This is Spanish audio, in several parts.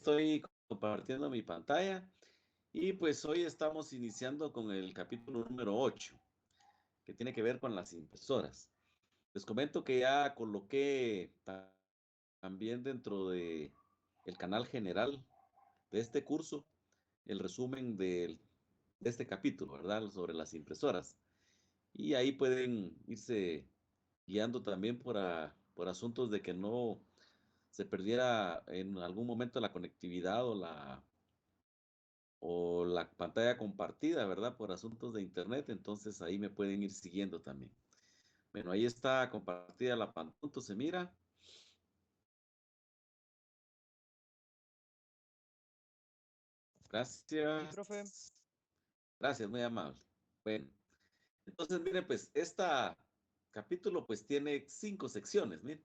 estoy compartiendo mi pantalla y pues hoy estamos iniciando con el capítulo número 8, que tiene que ver con las impresoras. Les comento que ya coloqué también dentro de el canal general de este curso el resumen de este capítulo, ¿verdad? Sobre las impresoras. Y ahí pueden irse guiando también por asuntos de que no se perdiera en algún momento la conectividad o la pantalla compartida, ¿verdad? Por asuntos de internet, entonces ahí me pueden ir siguiendo también. Bueno, ahí está compartida la pantalla, se mira. Sí, profe. Gracias. Gracias, muy amable. Bueno, entonces miren, pues este capítulo pues tiene 5 secciones, miren.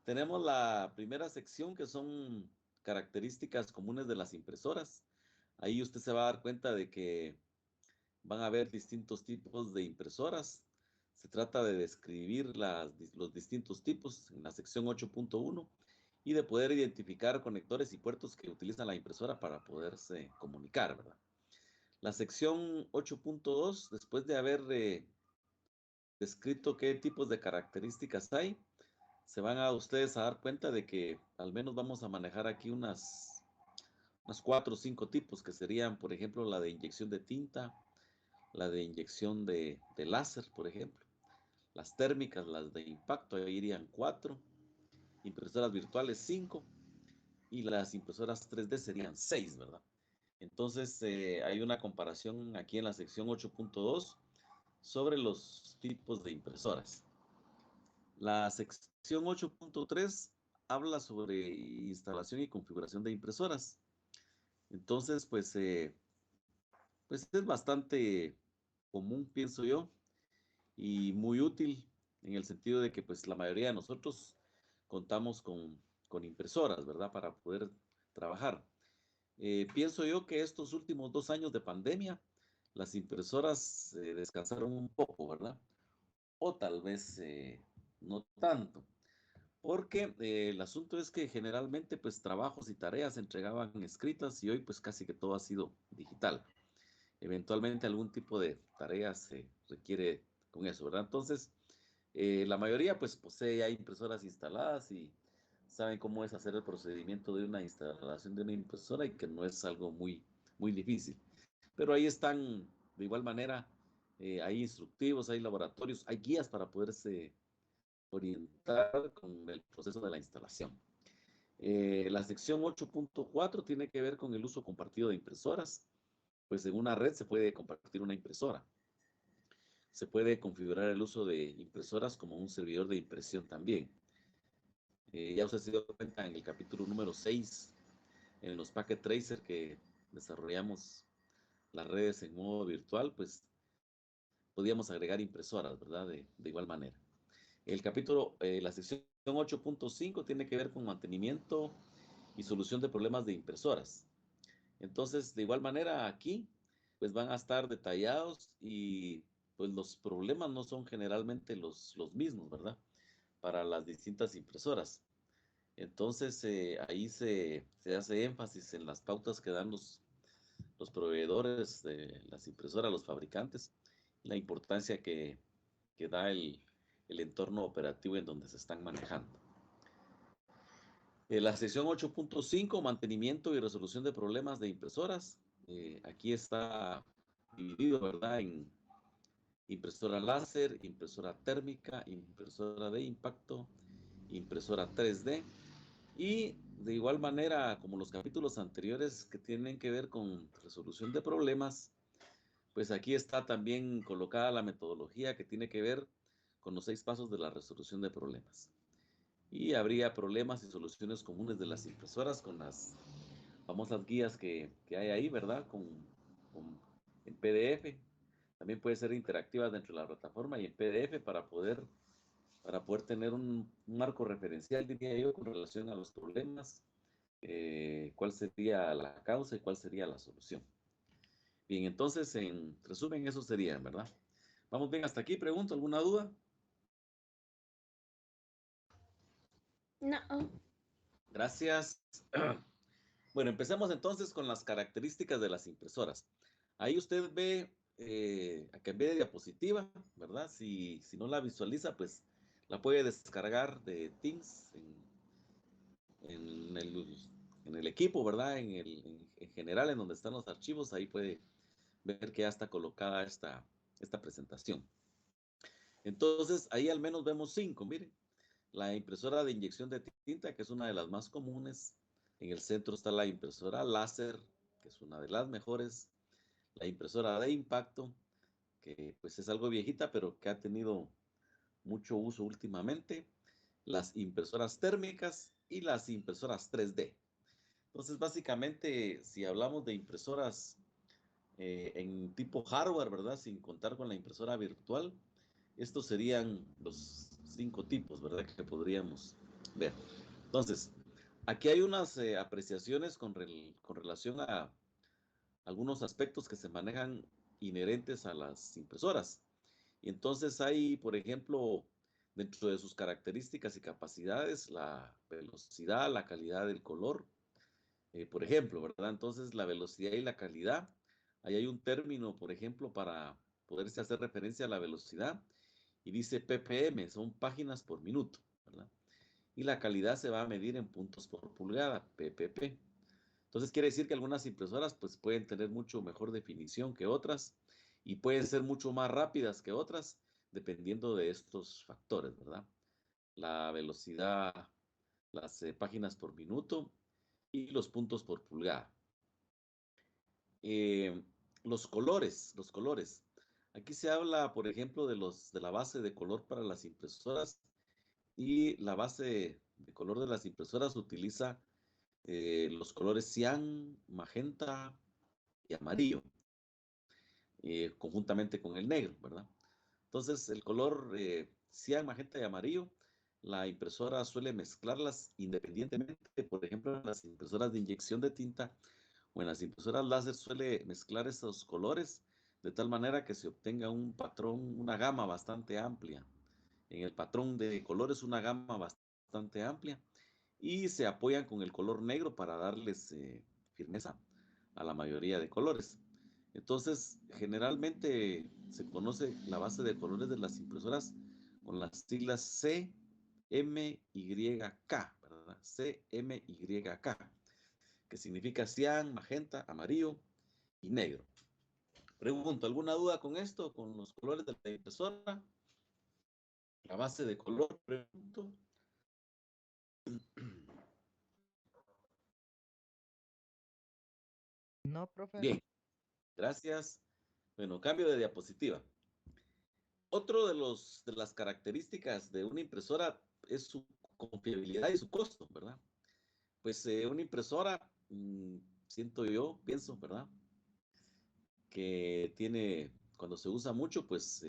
Tenemos la primera sección que son características comunes de las impresoras. Ahí usted se va a dar cuenta de que van a haber distintos tipos de impresoras. Se trata de describir los distintos tipos en la sección 8.1 y de poder identificar conectores y puertos que utiliza la impresora para poderse comunicar, ¿verdad? La sección 8.2, después de haber descrito qué tipos de características hay, se van a ustedes a dar cuenta de que al menos vamos a manejar aquí unas 4 o 5 tipos, que serían, por ejemplo, la de inyección de tinta, la de inyección de láser, por ejemplo, las térmicas, las de impacto, ahí irían 4, impresoras virtuales 5 y las impresoras 3D serían 6, ¿verdad? Entonces hay una comparación aquí en la sección 8.2 sobre los tipos de impresoras. La sección 8.3 habla sobre instalación y configuración de impresoras. Entonces, pues es bastante común, pienso yo, y muy útil en el sentido de que pues la mayoría de nosotros contamos con impresoras, ¿verdad? Para poder trabajar. Pienso yo que estos últimos 2 años de pandemia, las impresoras descansaron un poco, ¿verdad? O tal vez no tanto, porque el asunto es que generalmente pues trabajos y tareas se entregaban escritas y hoy pues casi que todo ha sido digital. Eventualmente algún tipo de tarea se requiere con eso, ¿verdad? Entonces, la mayoría pues posee ya impresoras instaladas y saben cómo es hacer el procedimiento de una instalación de una impresora y que no es algo muy difícil. Pero ahí están, de igual manera, hay instructivos, hay laboratorios, hay guías para poderse orientar con el proceso de la instalación. La sección 8.4 tiene que ver con el uso compartido de impresoras. Pues en una red se puede compartir una impresora. Se puede configurar el uso de impresoras como un servidor de impresión también. Ya usted se dio cuenta en el capítulo número 6, en los Packet Tracer que desarrollamos las redes en modo virtual, pues podíamos agregar impresoras, ¿verdad? De igual manera. El capítulo, la sección 8.5 tiene que ver con mantenimiento y solución de problemas de impresoras. Entonces, de igual manera, aquí, pues van a estar detallados y pues los problemas no son generalmente los mismos, ¿verdad? Para las distintas impresoras. Entonces, ahí se hace énfasis en las pautas que dan los proveedores de las impresoras, los fabricantes, la importancia que da el entorno operativo en donde se están manejando. La sección 8.5, mantenimiento y resolución de problemas de impresoras. Aquí está dividido, ¿verdad? En impresora láser, impresora térmica, impresora de impacto, impresora 3D. Y de igual manera, como los capítulos anteriores que tienen que ver con resolución de problemas, pues aquí está también colocada la metodología que tiene que ver con los 6 pasos de la resolución de problemas. Y habría problemas y soluciones comunes de las impresoras con las famosas guías que hay ahí, ¿verdad? En PDF. También puede ser interactiva dentro de la plataforma y en PDF para poder tener un marco referencial, diría yo, con relación a los problemas, cuál sería la causa y cuál sería la solución. Bien, entonces, en resumen, eso sería, ¿verdad? Vamos bien hasta aquí, pregunto, ¿alguna duda? No. Gracias. Bueno, empecemos entonces con las características de las impresoras. Ahí usted ve que en vez de diapositiva, ¿verdad? Si no la visualiza, pues la puede descargar de Teams en el equipo, ¿verdad? En general, en donde están los archivos, ahí puede ver que ya está colocada esta presentación. Entonces, ahí al menos vemos 5, miren. La impresora de inyección de tinta, que es una de las más comunes. En el centro está la impresora láser, que es una de las mejores. La impresora de impacto, que pues es algo viejita, pero que ha tenido mucho uso últimamente. Las impresoras térmicas y las impresoras 3D. Entonces, básicamente, si hablamos de impresoras en tipo hardware, ¿verdad? Sin contar con la impresora virtual, estos serían los 5 tipos, ¿verdad? Que podríamos ver. Entonces, aquí hay unas apreciaciones con relación a algunos aspectos que se manejan inherentes a las impresoras. Y entonces hay, por ejemplo, dentro de sus características y capacidades, la velocidad, la calidad del color, por ejemplo, ¿verdad? Entonces, la velocidad y la calidad, ahí hay un término, por ejemplo, para poderse hacer referencia a la velocidad, y dice ppm, son páginas por minuto, ¿verdad? Y la calidad se va a medir en puntos por pulgada, ppp. Entonces, quiere decir que algunas impresoras pues pueden tener mucho mejor definición que otras y pueden ser mucho más rápidas que otras, dependiendo de estos factores, ¿verdad? La velocidad, las páginas por minuto y los puntos por pulgada. Eh, los colores. Aquí se habla, por ejemplo, de la base de color para las impresoras, y la base de color de las impresoras utiliza los colores cian, magenta y amarillo, conjuntamente con el negro, ¿verdad? Entonces, el color cian, magenta y amarillo, la impresora suele mezclarlas independientemente. Por ejemplo, en las impresoras de inyección de tinta o en las impresoras láser suele mezclar esos colores de tal manera que se obtenga un patrón, una gama bastante amplia. En el patrón de colores, una gama bastante amplia, y se apoyan con el color negro para darles firmeza a la mayoría de colores. Entonces, generalmente se conoce la base de colores de las impresoras con las siglas CMYK, ¿verdad? CMYK, que significa cian, magenta, amarillo y negro. Pregunto, ¿alguna duda con esto, con los colores de la impresora? La base de color, pregunto. No, profe. Bien, gracias. Bueno, cambio de diapositiva. Otro de las características de una impresora es su confiabilidad y su costo, ¿verdad? Pues una impresora, siento yo, pienso, ¿verdad? Que tiene, cuando se usa mucho, pues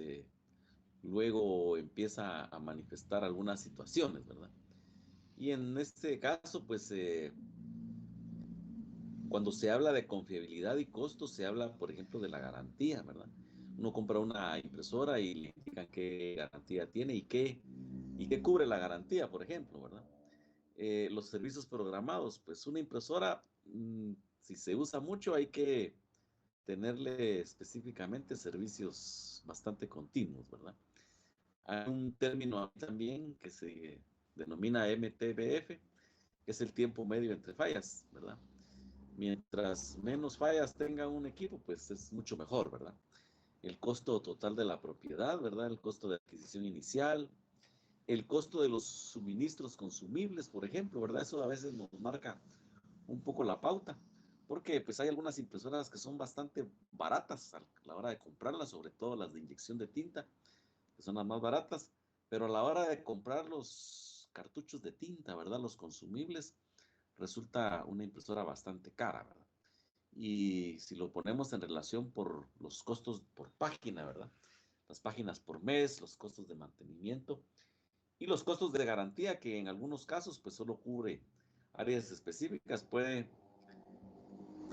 luego empieza a manifestar algunas situaciones, ¿verdad? Y en este caso, pues cuando se habla de confiabilidad y costo, se habla, por ejemplo, de la garantía, ¿verdad? Uno compra una impresora y le indican qué garantía tiene y qué cubre la garantía, por ejemplo, ¿verdad? Los servicios programados, pues una impresora, si se usa mucho, hay que tenerle específicamente servicios bastante continuos, ¿verdad? Hay un término también que se denomina MTBF, que es el tiempo medio entre fallas, ¿verdad? Mientras menos fallas tenga un equipo, pues es mucho mejor, ¿verdad? El costo total de la propiedad, ¿verdad? El costo de adquisición inicial, el costo de los suministros consumibles, por ejemplo, ¿verdad? Eso a veces nos marca un poco la pauta, porque pues hay algunas impresoras que son bastante baratas a la hora de comprarlas, sobre todo las de inyección de tinta, que son las más baratas, pero a la hora de comprar los cartuchos de tinta, ¿verdad? Los consumibles, resulta una impresora bastante cara, ¿verdad? Y si lo ponemos en relación por los costos por página, ¿verdad? Las páginas por mes, los costos de mantenimiento y los costos de garantía, que en algunos casos pues solo cubre áreas específicas, puede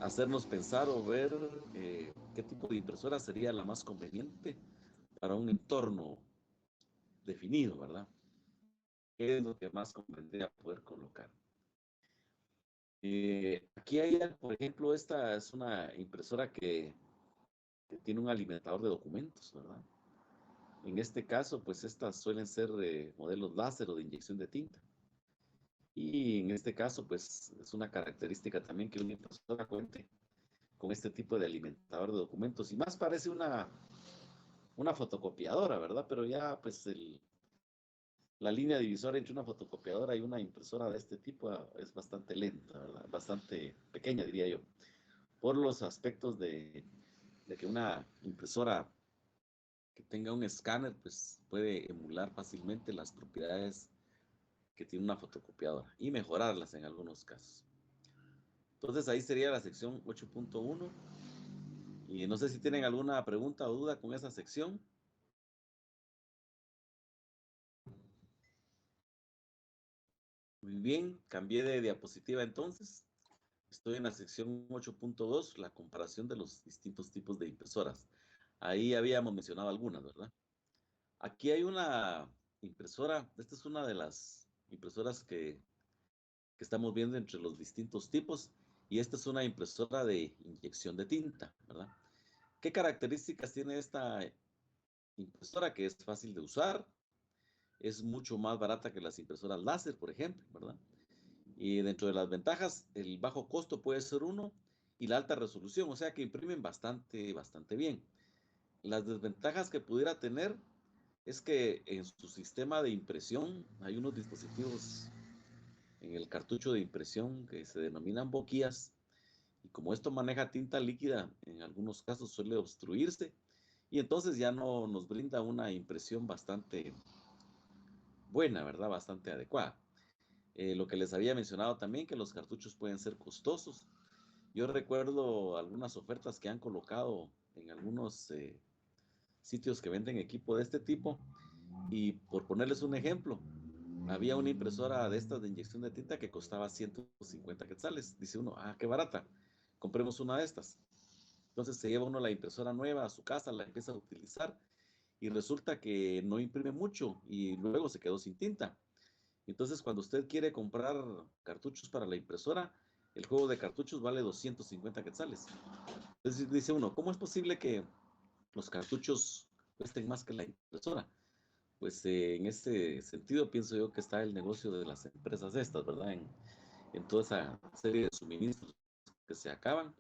hacernos pensar o ver qué tipo de impresora sería la más conveniente para un entorno definido, ¿verdad? ¿Qué es lo que más convendría poder colocar? Aquí hay, por ejemplo, esta es una impresora que tiene un alimentador de documentos, ¿verdad? En este caso, pues estas suelen ser modelos láser o de inyección de tinta. Y en este caso, pues es una característica también que una impresora cuente con este tipo de alimentador de documentos. Y más parece una fotocopiadora, ¿verdad? Pero ya, pues la línea divisora entre una fotocopiadora y una impresora de este tipo es bastante lenta, ¿verdad? Bastante pequeña, diría yo, por los aspectos de que una impresora que tenga un escáner, pues puede emular fácilmente las propiedades que tiene una fotocopiadora y mejorarlas en algunos casos. Entonces ahí sería la sección 8.1 y no sé si tienen alguna pregunta o duda con esa sección. Muy bien, cambié de diapositiva entonces. Estoy en la sección 8.2, la comparación de los distintos tipos de impresoras. Ahí habíamos mencionado algunas, ¿verdad? Aquí hay una impresora, esta es una de las impresoras que estamos viendo entre los distintos tipos y esta es una impresora de inyección de tinta, ¿verdad? ¿Qué características tiene esta impresora? Que es fácil de usar, es mucho más barata que las impresoras láser, por ejemplo, ¿verdad? Y dentro de las ventajas, el bajo costo puede ser uno y la alta resolución, o sea que imprimen bastante bien. Las desventajas que pudiera tener es que en su sistema de impresión hay unos dispositivos en el cartucho de impresión que se denominan boquillas y como esto maneja tinta líquida, en algunos casos suele obstruirse y entonces ya no nos brinda una impresión bastante buena, ¿verdad? Bastante adecuada. Lo que les había mencionado también, que los cartuchos pueden ser costosos. Yo recuerdo algunas ofertas que han colocado en algunos sitios que venden equipo de este tipo y por ponerles un ejemplo, había una impresora de estas de inyección de tinta que costaba 150 quetzales. Dice uno, ah, qué barata, compremos una de estas. Entonces se lleva uno la impresora nueva a su casa, la empieza a utilizar y resulta que no imprime mucho y luego se quedó sin tinta. Entonces cuando usted quiere comprar cartuchos para la impresora, el juego de cartuchos vale 250 quetzales. Entonces dice uno, ¿cómo es posible que los cartuchos cuesten más que la impresora? Pues en ese sentido pienso yo que está el negocio de las empresas estas, ¿verdad? En toda esa serie de suministros que se acaban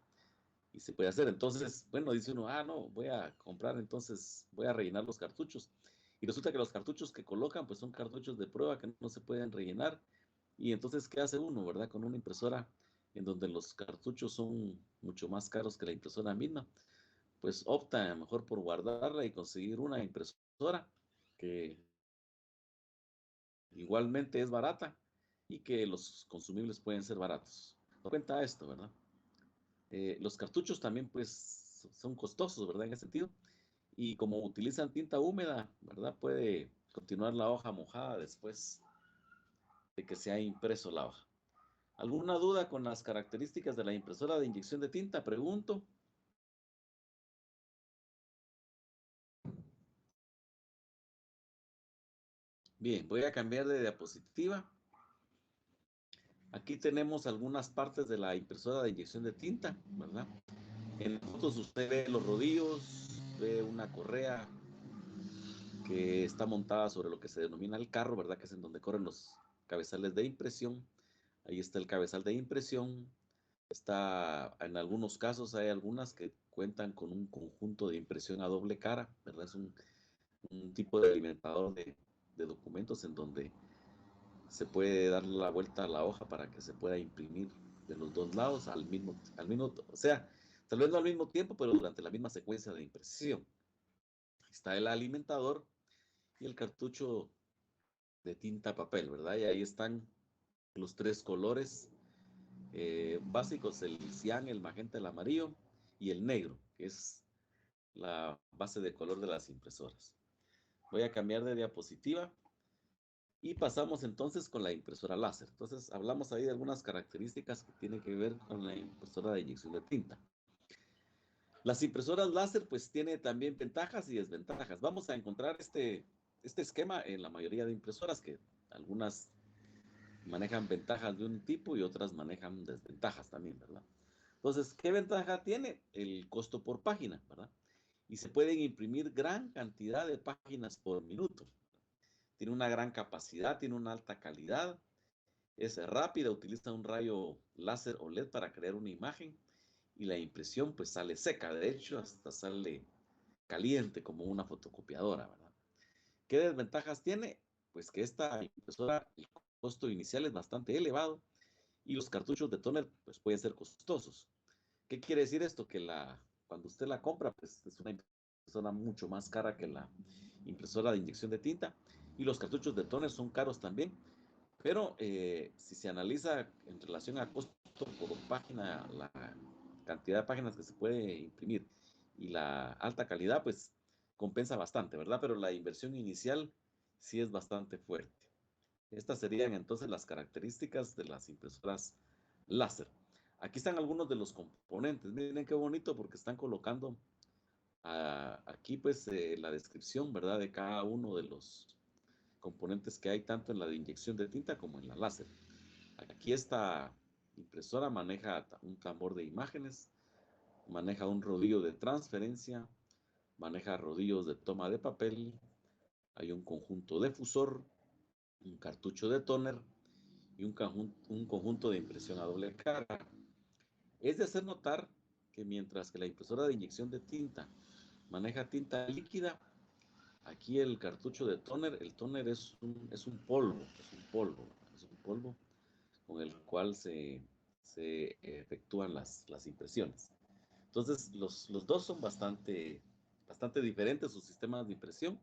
y se puede hacer. Entonces, bueno, dice uno, ah, no, voy a comprar, entonces voy a rellenar los cartuchos. Y resulta que los cartuchos que colocan, pues son cartuchos de prueba que no se pueden rellenar. Y entonces, ¿qué hace uno, verdad? Con una impresora en donde los cartuchos son mucho más caros que la impresora misma, pues opta mejor por guardarla y conseguir una impresora que igualmente es barata y que los consumibles pueden ser baratos. No cuenta esto, ¿verdad? Los cartuchos también, pues, son costosos, ¿verdad? En ese sentido. Y como utilizan tinta húmeda, ¿verdad? Puede continuar la hoja mojada después de que se ha impreso la hoja. ¿Alguna duda con las características de la impresora de inyección de tinta? Pregunto. Bien, voy a cambiar de diapositiva. Aquí tenemos algunas partes de la impresora de inyección de tinta, ¿verdad? En fotos usted ve los rodillos, ve una correa que está montada sobre lo que se denomina el carro, ¿verdad? Que es en donde corren los cabezales de impresión. Ahí está el cabezal de impresión. Está, en algunos casos hay algunas que cuentan con un conjunto de impresión a doble cara, ¿verdad? Es un tipo de alimentador de documentos en donde se puede dar la vuelta a la hoja para que se pueda imprimir de los dos lados o sea, tal vez no al mismo tiempo, pero durante la misma secuencia de impresión. Está el alimentador y el cartucho de tinta papel, ¿verdad? Y ahí están los tres colores básicos, el cian, el magenta, el amarillo y el negro, que es la base de color de las impresoras. Voy a cambiar de diapositiva y pasamos entonces con la impresora láser. Entonces hablamos ahí de algunas características que tienen que ver con la impresora de inyección de tinta. Las impresoras láser pues tiene también ventajas y desventajas. Vamos a encontrar este esquema en la mayoría de impresoras, que algunas manejan ventajas de un tipo y otras manejan desventajas también, ¿verdad? Entonces, ¿qué ventaja tiene? El costo por página, ¿verdad? Y se pueden imprimir gran cantidad de páginas por minuto. Tiene una gran capacidad, tiene una alta calidad, es rápida, utiliza un rayo láser o LED para crear una imagen y la impresión pues sale seca, de hecho hasta sale caliente como una fotocopiadora, ¿verdad? ¿Qué desventajas tiene? Pues que esta impresora, el costo inicial es bastante elevado y los cartuchos de tóner pues pueden ser costosos. ¿Qué quiere decir esto? Que cuando usted la compra, pues es una impresora mucho más cara que la impresora de inyección de tinta y los cartuchos de tóner son caros también, pero si se analiza en relación a costo por página, la cantidad de páginas que se puede imprimir y la alta calidad, pues compensa bastante, ¿verdad? Pero la inversión inicial sí es bastante fuerte. Estas serían entonces las características de las impresoras láser. Aquí están algunos de los componentes. Miren qué bonito porque están colocando aquí pues la descripción, ¿verdad? De cada uno de los componentes que hay tanto en la de inyección de tinta como en la láser. Aquí esta impresora maneja un tambor de imágenes, maneja un rodillo de transferencia, maneja rodillos de toma de papel, hay un conjunto de fusor, un cartucho de tóner y un conjunto de impresión a doble cara. Es de hacer notar que mientras que la impresora de inyección de tinta maneja tinta líquida, aquí el cartucho de tóner, el tóner es un polvo con el cual se efectúan las impresiones. Entonces, los dos son bastante diferentes sus sistemas de impresión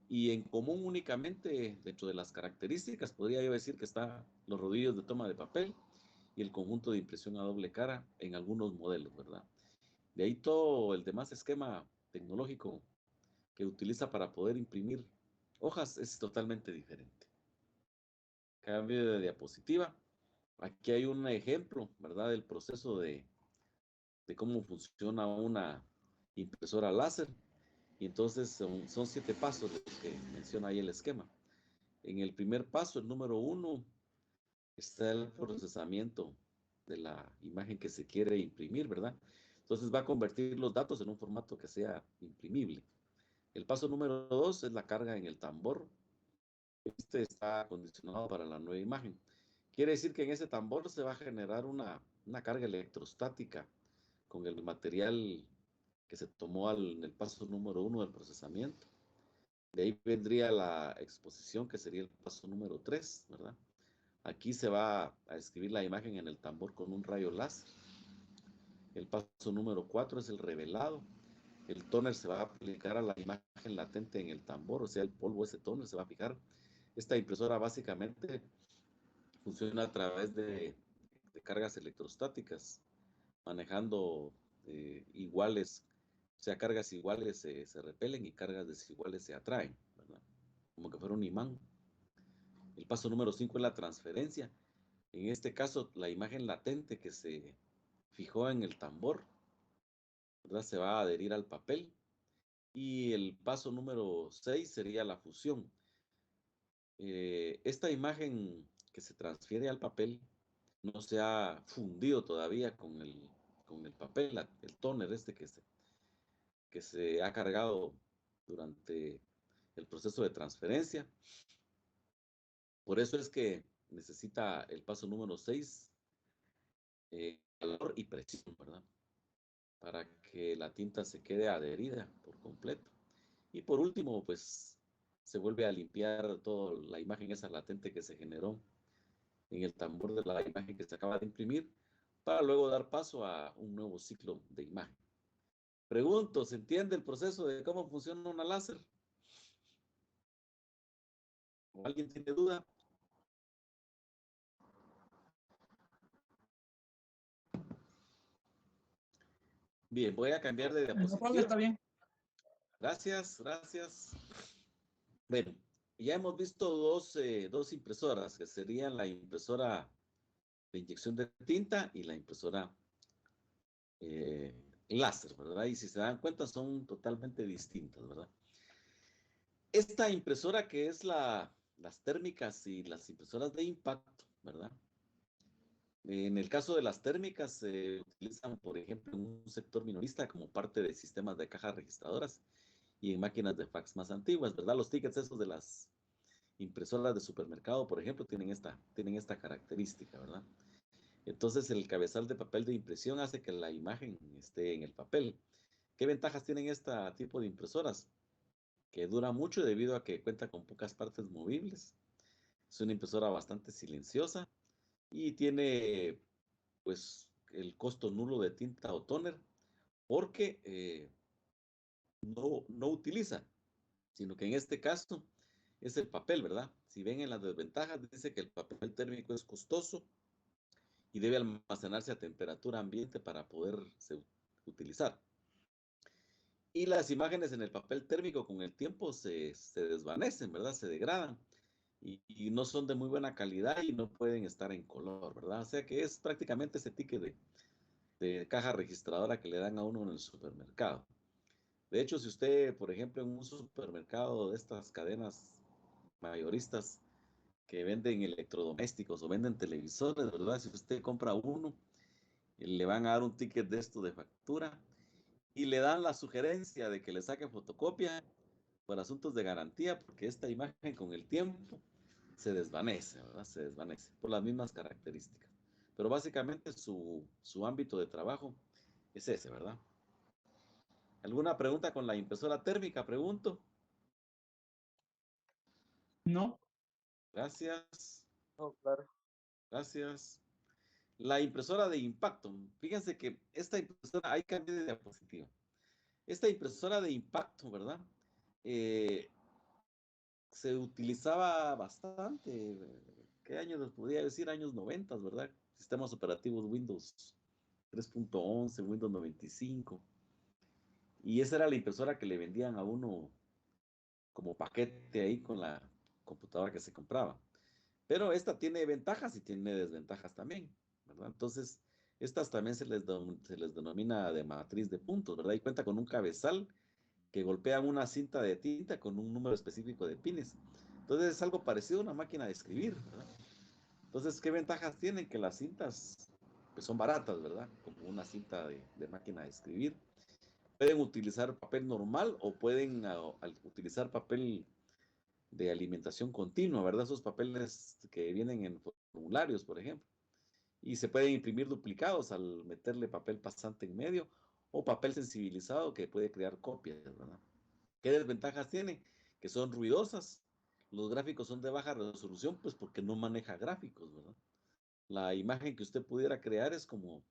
y en común únicamente dentro de las características podría yo decir que están los rodillos de toma de papel y el conjunto de impresión a doble cara en algunos modelos, ¿verdad? De ahí todo el demás esquema tecnológico que utiliza para poder imprimir hojas es totalmente diferente. Cambio de diapositiva. Aquí hay un ejemplo, ¿verdad? Del proceso de cómo funciona una impresora láser. Y entonces son 7 pasos los que menciona ahí el esquema. En el primer paso, el número 1, está el procesamiento de la imagen que se quiere imprimir, ¿verdad? Entonces va a convertir los datos en un formato que sea imprimible. El paso número 2 es la carga en el tambor. Este está acondicionado para la nueva imagen. Quiere decir que en ese tambor se va a generar una carga electrostática con el material que se tomó en el paso número 1 del procesamiento. De ahí vendría la exposición, que sería el paso número 3, ¿verdad? Aquí se va a escribir la imagen en el tambor con un rayo láser. El paso número 4 es el revelado. El tóner se va a aplicar a la imagen latente en el tambor, o sea, el polvo, ese tóner se va a fijar. Esta impresora básicamente funciona a través de cargas electrostáticas, manejando iguales, o sea, cargas iguales se repelen y cargas desiguales se atraen, ¿verdad? Como que fuera un imán. El paso número 5 es la transferencia. En este caso, la imagen latente que se fijó en el tambor, ¿verdad? Se va a adherir al papel. Y el paso número 6 sería la fusión. Esta imagen que se transfiere al papel no se ha fundido todavía con el papel, el tóner este que se ha cargado durante el proceso de transferencia. Por eso es que necesita el paso número 6, calor y presión, ¿verdad? Para que la tinta se quede adherida por completo. Y por último, pues se vuelve a limpiar toda la imagen esa latente que se generó en el tambor de la imagen que se acaba de imprimir para luego dar paso a un nuevo ciclo de imagen. Pregunto, ¿se entiende el proceso de cómo funciona una láser? ¿O alguien tiene duda? Bien, voy a cambiar de No, profe, diapositiva. está bien. Gracias, gracias. Bueno, ya hemos visto dos impresoras, que serían la impresora de inyección de tinta y la impresora láser, ¿verdad? Y si se dan cuenta son totalmente distintas, ¿verdad? Esta impresora que es las térmicas y las impresoras de impacto, ¿verdad? En el caso de las térmicas, se utilizan, por ejemplo, en un sector minorista como parte de sistemas de cajas registradoras y en máquinas de fax más antiguas, ¿verdad? Los tickets esos de las impresoras de supermercado, por ejemplo, tienen esta característica, ¿verdad? Entonces, el cabezal de papel de impresión hace que la imagen esté en el papel. ¿Qué ventajas tienen este tipo de impresoras? Que dura mucho debido a que cuenta con pocas partes movibles. Es una impresora bastante silenciosa y tiene, pues, el costo nulo de tinta o tóner porque no utiliza, sino que en este caso es el papel, ¿verdad? Si ven en las desventajas, dice que el papel térmico es costoso y debe almacenarse a temperatura ambiente para poderse utilizar. Y las imágenes en el papel térmico con el tiempo se desvanecen, ¿verdad? Se degradan y no son de muy buena calidad y no pueden estar en color, ¿verdad? O sea que es prácticamente ese ticket de caja registradora que le dan a uno en el supermercado. De hecho, si usted, por ejemplo, en un supermercado de estas cadenas mayoristas que venden electrodomésticos o venden televisores, ¿verdad? Si usted compra uno, le van a dar un ticket de esto de factura y le dan la sugerencia de que le saque fotocopia por asuntos de garantía, porque esta imagen con el tiempo se desvanece, ¿verdad? Se desvanece por las mismas características. Pero básicamente su ámbito de trabajo es ese, ¿verdad? ¿Alguna pregunta con la impresora térmica? Pregunto. No, Gracias, no, claro. gracias. La impresora de impacto. Fíjense que esta impresora, hay cambio de diapositiva. Esta impresora de impacto, ¿verdad? Eh, Se utilizaba bastante. ¿Qué años les podría decir? Años 90, ¿verdad? Sistemas operativos Windows 3.11, Windows 95. Y esa era la impresora que le vendían a uno como paquete ahí con la computadora que se compraba. Pero esta tiene ventajas y tiene desventajas también, ¿verdad? Entonces, estas también se les denomina de matriz de puntos, ¿verdad? Y cuenta con un cabezal que golpean una cinta de tinta con un número específico de pines. Entonces es algo parecido a una máquina de escribir, ¿verdad? Entonces, ¿qué ventajas tienen? Que las cintas pues, son baratas, ¿verdad? Como una cinta de máquina de escribir. Pueden utilizar papel normal o pueden utilizar papel de alimentación continua, ¿verdad? Esos papeles que vienen en formularios, por ejemplo. Y se pueden imprimir duplicados al meterle papel pasante en medio o papel sensibilizado que puede crear copias, ¿verdad? ¿Qué desventajas tiene? Que son ruidosas. Los gráficos son de baja resolución, pues porque no maneja gráficos, ¿verdad? La imagen que usted pudiera crear es como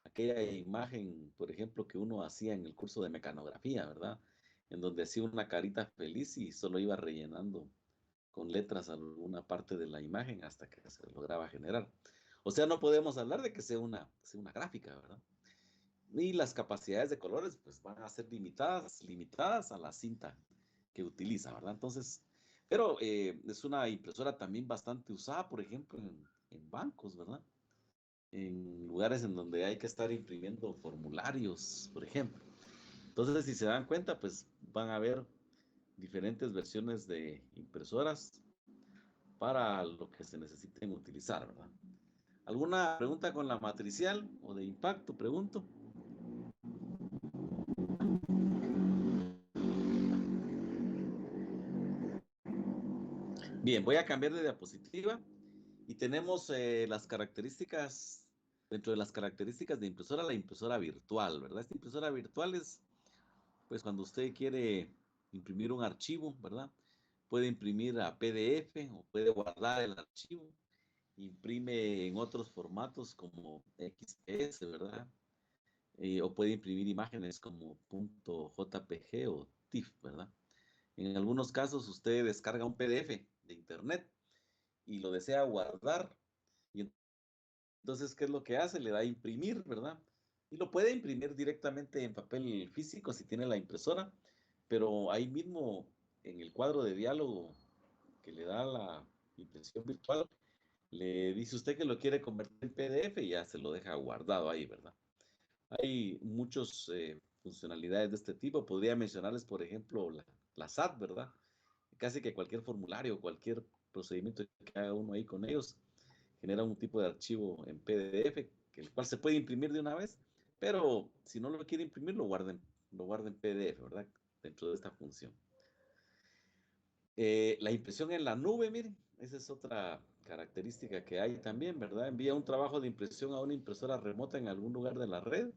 aquella imagen, por ejemplo, que uno hacía en el curso de mecanografía, ¿verdad? En donde hacía una carita feliz y solo iba rellenando con letras alguna parte de la imagen hasta que se lograba generar. O sea, no podemos hablar de que sea una gráfica, ¿verdad? Y las capacidades de colores pues van a ser limitadas a la cinta que utiliza, ¿verdad? Entonces, pero es una impresora también bastante usada, por ejemplo, en bancos, ¿verdad? En lugares en donde hay que estar imprimiendo formularios, por ejemplo. Entonces, si se dan cuenta, pues van a haber diferentes versiones de impresoras para lo que se necesiten utilizar, ¿verdad? ¿Alguna pregunta con la matricial o de impacto? Pregunto. Bien, voy a cambiar de diapositiva y tenemos las características, dentro de las características de impresora, la impresora virtual, ¿verdad? Esta impresora virtual es, pues cuando usted quiere imprimir un archivo, ¿verdad? Puede imprimir a PDF o puede guardar el archivo, imprime en otros formatos como XPS, ¿verdad? O puede imprimir imágenes como .jpg o TIFF, ¿verdad? En algunos casos usted descarga un PDF de internet y lo desea guardar. Y entonces, ¿qué es lo que hace? Le da a imprimir, ¿verdad? Y lo puede imprimir directamente en papel físico si tiene la impresora, pero ahí mismo en el cuadro de diálogo que le da la impresión virtual, le dice usted que lo quiere convertir en PDF y ya se lo deja guardado ahí, ¿verdad? Hay muchas funcionalidades de este tipo. Podría mencionarles, por ejemplo, la SAT, ¿verdad? Casi que cualquier formulario, cualquier procedimiento que haga uno ahí con ellos, genera un tipo de archivo en PDF, el cual se puede imprimir de una vez, pero si no lo quiere imprimir, lo guarda en PDF, ¿verdad? Dentro de esta función. La impresión en la nube, miren, esa es otra característica que hay también, ¿verdad? Envía un trabajo de impresión a una impresora remota en algún lugar de la red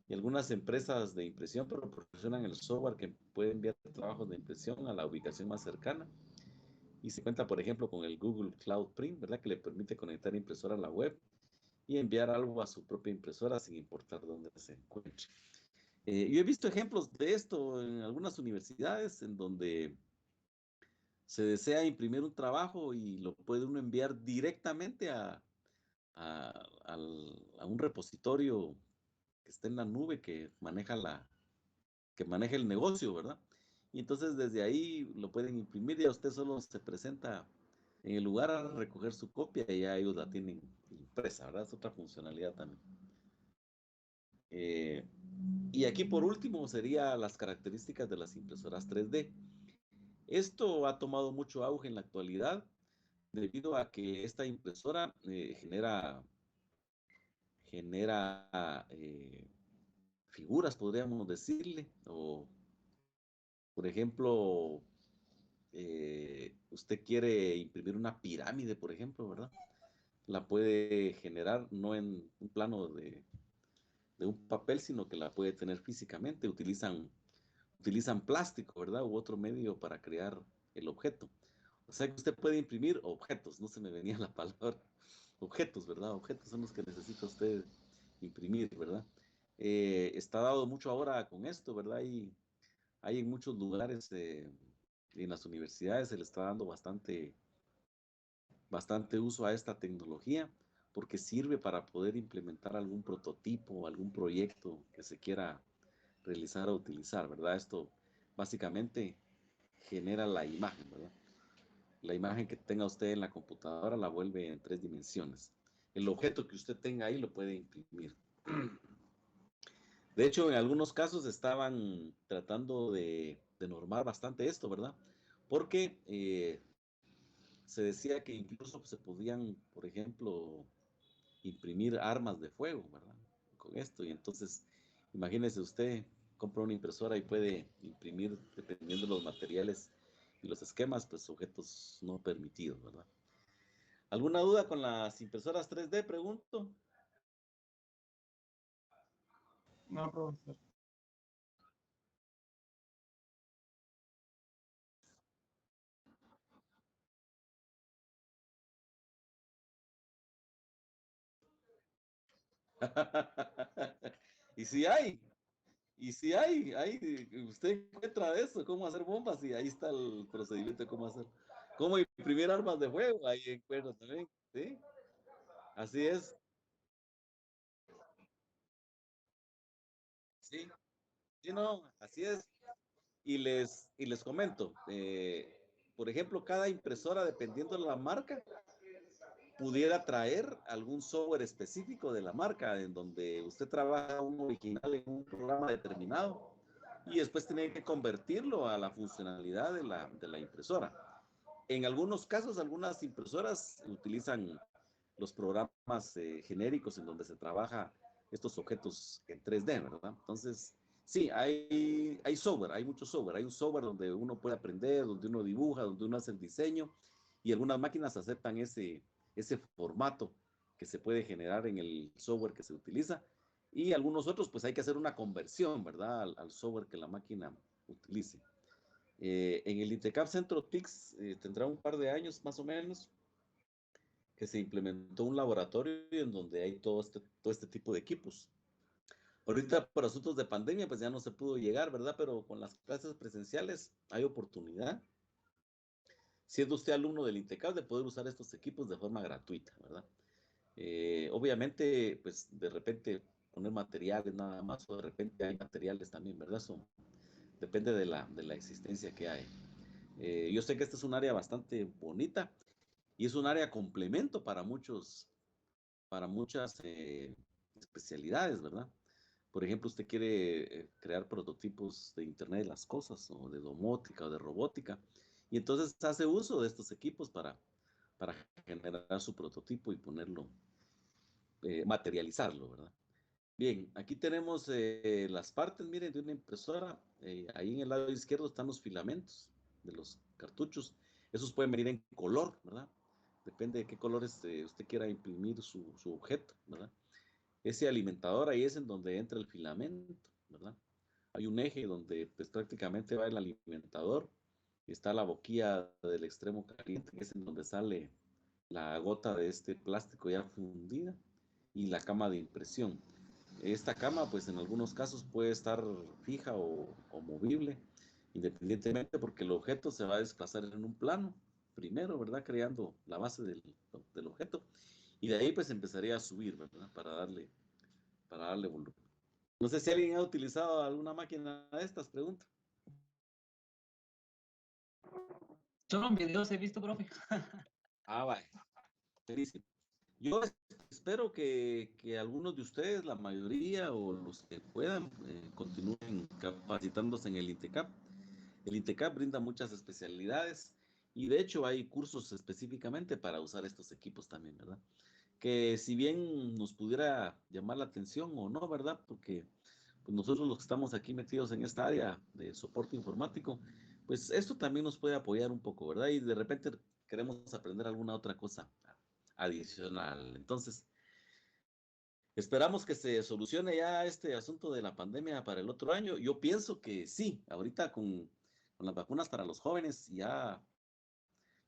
y algunas empresas de impresión proporcionan el software que puede enviar trabajos de impresión a la ubicación más cercana. Y se cuenta, por ejemplo, con el Google Cloud Print, ¿verdad? Que le permite conectar impresora a la web y enviar algo a su propia impresora sin importar dónde se encuentre. Yo he visto ejemplos de esto en algunas universidades en donde se desea imprimir un trabajo y lo puede uno enviar directamente a, a un repositorio que esté en la nube que maneja el negocio, ¿verdad? Y entonces desde ahí lo pueden imprimir y a usted solo se presenta en el lugar a recoger su copia y ya ellos la tienen impresa, ¿verdad? Es otra funcionalidad también. Eh, y aquí por último sería las características de las impresoras 3D. Esto ha tomado mucho auge en la actualidad debido a que esta impresora genera figuras, podríamos decirle, o por ejemplo, usted quiere imprimir una pirámide, por ejemplo, ¿verdad? La puede generar no en un plano de un papel, sino que la puede tener físicamente. Utilizan plástico, ¿verdad? U otro medio para crear el objeto. O sea que usted puede imprimir objetos, no se me venía la palabra. Objetos, ¿verdad? Objetos son los que necesita usted imprimir, ¿verdad? Está dado mucho ahora con esto, ¿verdad? Hay en muchos lugares, en las universidades se le está dando bastante uso a esta tecnología porque sirve para poder implementar algún prototipo o algún proyecto que se quiera realizar o utilizar, ¿verdad? Esto básicamente genera la imagen, ¿verdad? La imagen que tenga usted en la computadora la vuelve en 3 dimensiones. El objeto que usted tenga ahí lo puede imprimir. De hecho, en algunos casos estaban tratando de normar bastante esto, ¿verdad? Porque se decía que incluso se podían, por ejemplo, imprimir armas de fuego, ¿verdad? Con esto. Y entonces, imagínese usted, compra una impresora y puede imprimir, dependiendo de los materiales y los esquemas, pues objetos no permitidos, ¿verdad? ¿Alguna duda con las impresoras 3D? Pregunto. No, profesor. Y si hay, usted encuentra eso, cómo hacer bombas y ahí está el procedimiento de cómo hacer. Cómo imprimir armas de fuego, ahí encuentra también, ¿sí? Así es, sí, sí, no, así es. Y les comento, por ejemplo, cada impresora, dependiendo de la marca, pudiera traer algún software específico de la marca, en donde usted trabaja un original en un programa determinado y después tiene que convertirlo a la funcionalidad de la impresora. En algunos casos, algunas impresoras utilizan los programas genéricos en donde se trabaja estos objetos en 3D, ¿verdad? Entonces, sí, hay software, hay mucho software. Hay un software donde uno puede aprender, donde uno dibuja, donde uno hace el diseño y algunas máquinas aceptan ese formato que se puede generar en el software que se utiliza y algunos otros pues hay que hacer una conversión, ¿verdad? Al software que la máquina utilice. En el INTECAP Centro TICS tendrá un par de años más o menos que se implementó un laboratorio en donde hay todo este tipo de equipos. Ahorita por asuntos de pandemia pues ya no se pudo llegar, ¿verdad? Pero con las clases presenciales hay oportunidad, siendo usted alumno del INTECAP, de poder usar estos equipos de forma gratuita, ¿verdad? Obviamente, pues de repente poner materiales nada más, o de repente hay materiales también, ¿verdad? Eso depende de la existencia que hay. Yo sé que esta es un área bastante bonita y es un área complemento para muchas especialidades, ¿verdad? Por ejemplo, usted quiere crear prototipos de Internet de las cosas, o de domótica, o de robótica, y entonces hace uso de estos equipos para generar su prototipo y ponerlo, materializarlo, ¿verdad? Bien, aquí tenemos las partes, miren, de una impresora. Ahí en el lado izquierdo están los filamentos de los cartuchos. Esos pueden venir en color, ¿verdad? Depende de qué colores usted quiera imprimir su objeto, ¿verdad? Ese alimentador ahí es en donde entra el filamento, ¿verdad? Hay un eje donde pues prácticamente va el alimentador y está la boquilla del extremo caliente, que es en donde sale la gota de este plástico ya fundida y la cama de impresión. Esta cama, pues en algunos casos puede estar fija o movible, independientemente porque el objeto se va a desplazar en un plano, primero, ¿verdad? Creando la base del objeto. Y de ahí pues empezaría a subir, ¿verdad? Para darle volumen. No sé si alguien ha utilizado alguna máquina de estas, pregunta. Solo en videos he visto, profe. Ah, vaya, buenísimo. Yo espero que algunos de ustedes, la mayoría o los que puedan, continúen capacitándose en el INTECAP. El INTECAP brinda muchas especialidades y de hecho hay cursos específicamente para usar estos equipos también, ¿verdad? Que si bien nos pudiera llamar la atención o no, ¿verdad? Porque pues nosotros los que estamos aquí metidos en esta área de soporte informático, pues esto también nos puede apoyar un poco, ¿verdad? Y de repente queremos aprender alguna otra cosa adicional. Entonces, esperamos que se solucione ya este asunto de la pandemia para el otro año. Yo pienso que sí, ahorita con las vacunas para los jóvenes ya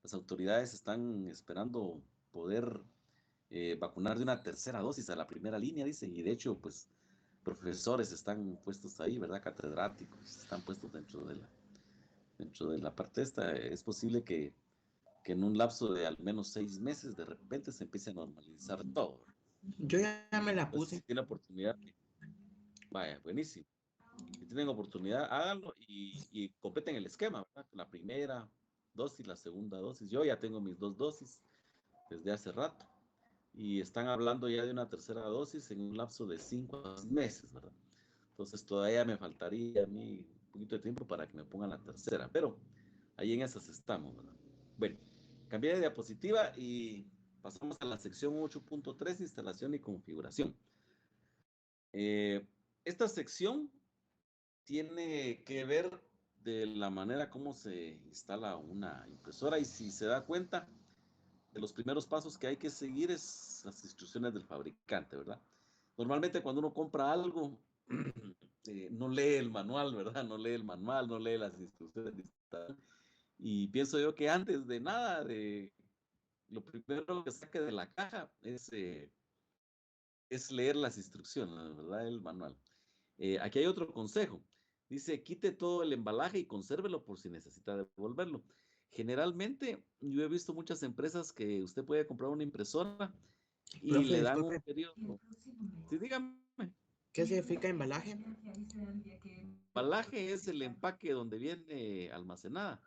las autoridades están esperando poder vacunar de una tercera dosis a la primera línea, dice, y de hecho, pues profesores están puestos ahí, ¿verdad? Catedráticos están puestos dentro de la parte esta. Es posible que en un lapso de al menos 6 meses de repente se empiece a normalizar todo. Yo ya me la Entonces, si puse. tienen oportunidad, vaya, buenísimo. Si tienen oportunidad, háganlo y completen el esquema, ¿verdad? La primera dosis, la segunda dosis. Yo ya tengo mis 2 dosis desde hace rato y están hablando ya de una tercera dosis en un lapso de 5 meses, ¿verdad? Entonces todavía me faltaría a mí un poquito de tiempo para que me pongan la tercera, pero ahí en esas estamos, ¿verdad? Bueno, cambié de diapositiva y pasamos a la sección 8.3, instalación y configuración. Esta sección tiene que ver de la manera como se instala una impresora y si se da cuenta, de los primeros pasos que hay que seguir es las instrucciones del fabricante, ¿verdad? Normalmente cuando uno compra algo, no lee el manual, ¿verdad? No lee el manual, no lee las instrucciones. Y pienso yo que antes de nada, lo primero que saque de la caja es leer las instrucciones, ¿verdad? El manual. Aquí hay otro consejo. Dice, quite todo el embalaje y consérvelo por si necesita devolverlo. Generalmente, yo he visto muchas empresas que usted puede comprar una impresora y Profe, le dan un disculpe, periodo. Sí, dígame. ¿qué significa embalaje? Embalaje es el empaque donde viene almacenada.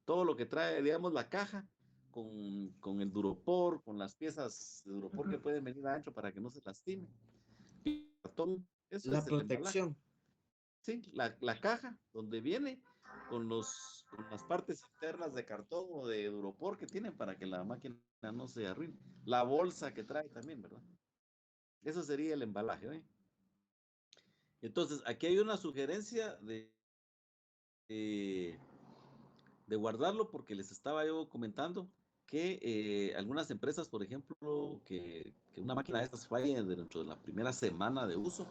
Todo lo que trae, digamos, la caja con el duropor, con las piezas de duropor que pueden venir adentro para que no se lastime. Cartón, eso La es el embalaje. protección. Sí, la caja donde viene con las partes internas de cartón o de duropor que tienen para que la máquina no se arruine. La bolsa que trae también, ¿verdad? Eso sería el embalaje, ¿eh? Entonces, aquí hay una sugerencia de, de guardarlo porque les estaba yo comentando que algunas empresas, por ejemplo, que una máquina de estas falle dentro de la primera semana de uso,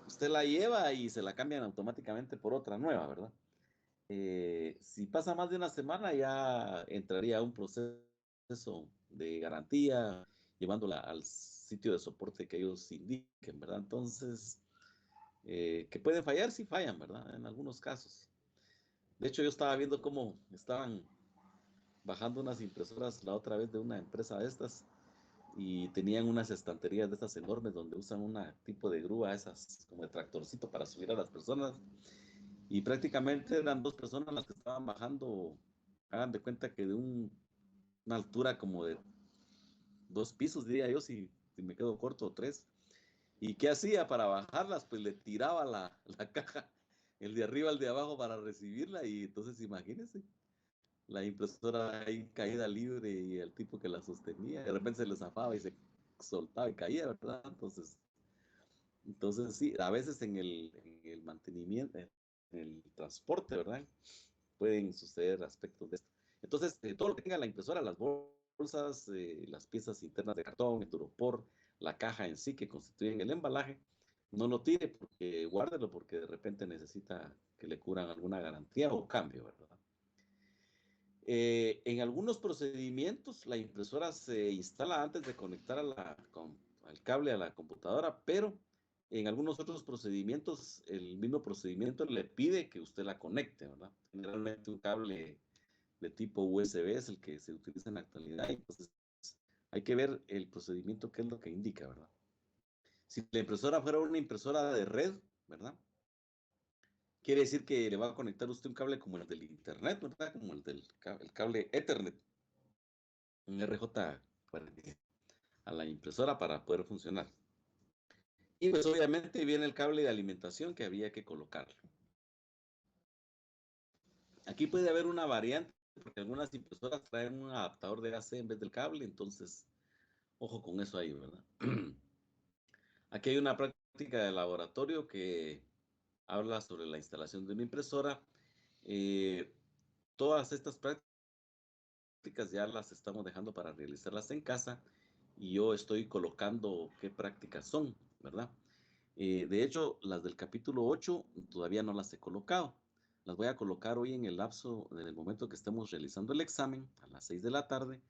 usted la lleva y se la cambian automáticamente por otra nueva, ¿verdad? Si pasa más de una semana, ya entraría un proceso de garantía, llevándola al sitio de soporte que ellos indiquen, ¿verdad? Entonces, que pueden fallar, sí fallan, ¿verdad? En algunos casos. De hecho, yo estaba viendo cómo estaban bajando unas impresoras la otra vez de una empresa de estas y tenían unas estanterías de estas enormes donde usan un tipo de grúa, esas como de tractorcito para subir a las personas. Y prácticamente eran 2 personas las que estaban bajando, hagan de cuenta que de una altura como de 2 pisos, diría yo, si me quedo corto, o 3. ¿Y qué hacía para bajarlas? Pues le tiraba la caja, el de arriba al de abajo para recibirla, y entonces imagínense, la impresora ahí caída libre y el tipo que la sostenía, de repente se le zafaba y se soltaba y caía, ¿verdad? Entonces sí, a veces en el mantenimiento, en el transporte, ¿verdad? Pueden suceder aspectos de esto. Entonces, todo lo que tenga la impresora, las bolsas, las piezas internas de cartón, el turopor, la caja en sí que constituyen el embalaje, no lo tire porque guárdelo porque de repente necesita que le cubran alguna garantía o cambio, ¿verdad? En algunos procedimientos la impresora se instala antes de conectar al cable a la computadora, pero en algunos otros procedimientos el mismo procedimiento le pide que usted la conecte, ¿verdad? Generalmente un cable de tipo USB es el que se utiliza en la actualidad, entonces hay que ver el procedimiento qué es lo que indica, ¿verdad? Si la impresora fuera una impresora de red, ¿verdad? Quiere decir que le va a conectar usted un cable como el del internet, ¿verdad? Como el cable Ethernet, un RJ45 a la impresora para poder funcionar. Y pues obviamente viene el cable de alimentación que había que colocarlo. Aquí puede haber una variante porque algunas impresoras traen un adaptador de AC en vez del cable, entonces ojo con eso ahí, ¿verdad? Aquí hay una práctica de laboratorio que habla sobre la instalación de una impresora. Eh, Todas estas prácticas ya las estamos dejando para realizarlas en casa y yo estoy colocando qué prácticas son, ¿verdad? De hecho, las del capítulo 8 todavía no las he colocado. Las voy a colocar hoy en el lapso, en el momento que estemos realizando el examen, a las 6 de la tarde,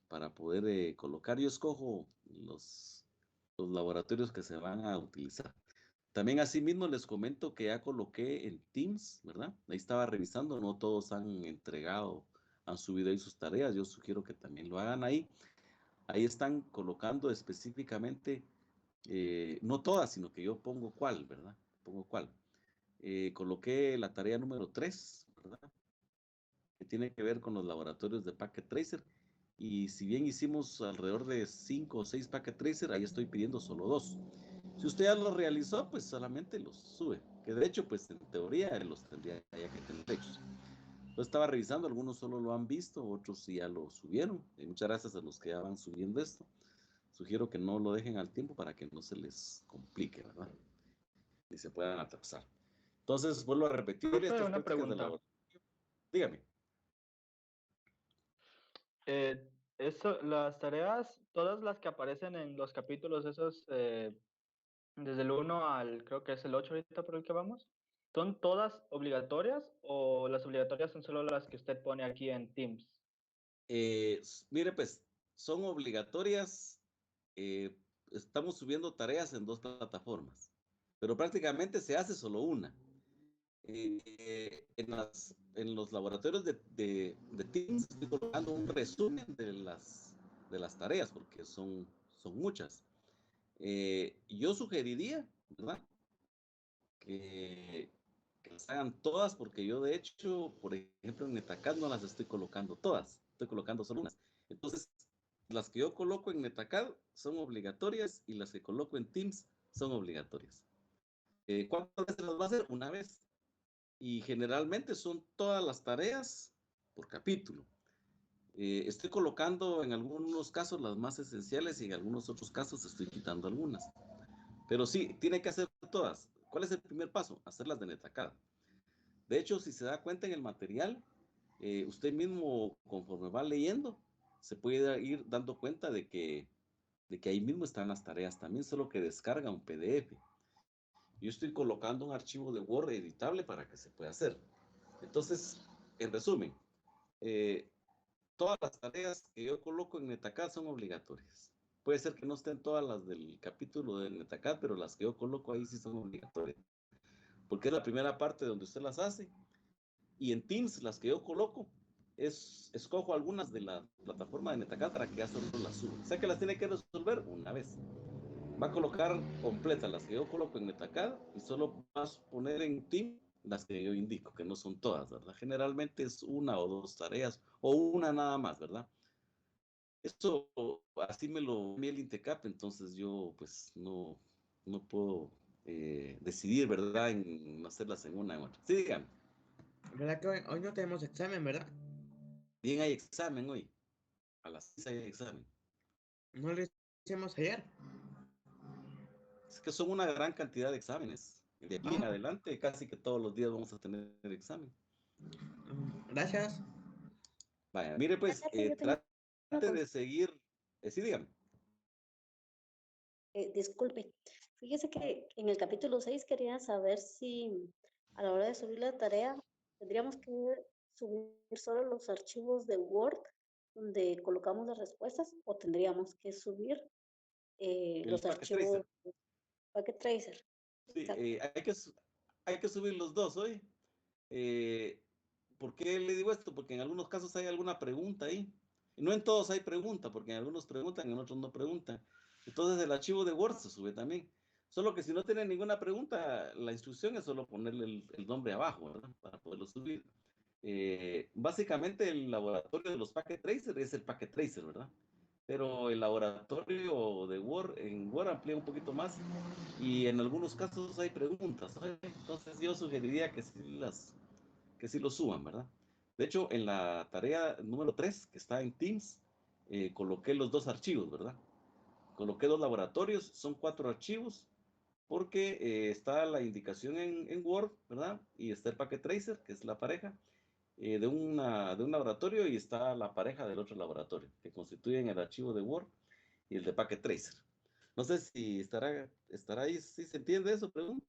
para poder colocar. Yo escojo los laboratorios que se van a utilizar. También asimismo les comento que ya coloqué en Teams, ¿verdad? Ahí estaba revisando, no todos han entregado, han subido ahí sus tareas. Yo sugiero que también lo hagan ahí. Ahí están colocando específicamente, no todas, sino que yo pongo cuál, ¿verdad? Pongo cuál. Coloqué la tarea número 3, ¿verdad? Que tiene que ver con los laboratorios de Packet Tracer. Y si bien hicimos alrededor de 5 o 6 Packet Tracer, ahí estoy pidiendo solo 2. Si usted ya lo realizó, pues solamente los sube. Que de hecho, pues en teoría los tendría ya que tener hechos. Yo estaba revisando, algunos solo lo han visto, otros sí ya lo subieron. Y muchas gracias a los que ya van subiendo esto. Sugiero que no lo dejen al tiempo para que no se les complique, ¿verdad? Y se puedan atrasar. Entonces, vuelvo a repetir Profe, estas una prácticas de pregunta. laboratorio. Dígame. Las tareas, todas las que aparecen en los capítulos esos, desde el 1 al, creo que es el 8 ahorita por el que vamos, ¿son todas obligatorias o las obligatorias son solo las que usted pone aquí en Teams? Mire, pues, son obligatorias. Estamos subiendo tareas en 2 plataformas, pero prácticamente se hace solo una. En los laboratorios de Teams estoy colocando un resumen de las tareas, porque son muchas. Yo sugeriría, ¿verdad? Que las hagan todas, porque yo de hecho, por ejemplo, en Netacad no las estoy colocando todas, estoy colocando solo unas. Entonces, las que yo coloco en Netacad son obligatorias y las que coloco en Teams son obligatorias. ¿Cuántas veces las va a hacer? Una vez. Y generalmente son todas las tareas por capítulo. Estoy colocando en algunos casos las más esenciales y en algunos otros casos estoy quitando algunas. Pero sí, tiene que hacer todas. ¿Cuál es el primer paso? Hacerlas de Netacad. De hecho, si se da cuenta en el material, usted mismo, conforme va leyendo, se puede ir dando cuenta de que ahí mismo están las tareas también, solo que descarga un PDF. Yo estoy colocando un archivo de Word editable para que se pueda hacer. Entonces, en resumen, eh, todas las tareas que yo coloco en Netacad son obligatorias. Puede ser que no estén todas las del capítulo de Netacad, pero las que yo coloco ahí sí son obligatorias. Porque es la primera parte donde usted las hace. Y en Teams, las que yo coloco, escojo algunas de la plataforma de Netacad para que ya solo las suba. O sea que las tiene que resolver una vez. Va a colocar completas las que yo coloco en Netacad y solo vas a poner en Teams las que yo indico, que no son todas, ¿verdad? Generalmente es una o dos tareas o una nada más, ¿verdad? Esto así me lo envía el INTECAP, entonces yo pues no puedo decidir, ¿verdad? En hacerlas en una u otra. Sí, digan. ¿Verdad que hoy no tenemos examen, verdad? Bien, hay examen hoy. A las 6 hay examen. No lo hicimos ayer. Es que son una gran cantidad de exámenes. De aquí en adelante, casi que todos los días vamos a tener examen. Gracias. Vaya, mire pues, Profe, yo tengo una trate de consulta. seguir, sí, dígame. Disculpe, fíjese que en el capítulo 6 quería saber si a la hora de subir la tarea tendríamos que subir solo los archivos de Word donde colocamos las respuestas o tendríamos que subir El los packet archivos tracer. Packet Tracer. Sí, Exacto. hay que subir los dos hoy. ¿Por qué le digo esto? Porque en algunos casos hay alguna pregunta ahí. No en todos hay pregunta, porque en algunos preguntan, en otros no preguntan. Entonces el archivo de Word se sube también. Solo que si no tienen ninguna pregunta, la instrucción es solo ponerle el nombre abajo, ¿verdad? Para poderlo subir. Básicamente el laboratorio de los Packet Tracer es el Packet Tracer, ¿verdad? Pero el laboratorio de Word, en Word amplía un poquito más y en algunos casos hay preguntas, ¿sabes? Entonces yo sugeriría que sí lo suban, ¿verdad? De hecho, en la tarea número 3, que está en Teams, coloqué los dos archivos, ¿verdad? Coloqué dos laboratorios, son 4 archivos, porque está la indicación en Word, ¿verdad? Y está el Packet Tracer, que es la pareja de un laboratorio, y está la pareja del otro laboratorio, que constituyen el archivo de Word y el de Packet Tracer. No sé si estará ahí, si se entiende eso, pregunto.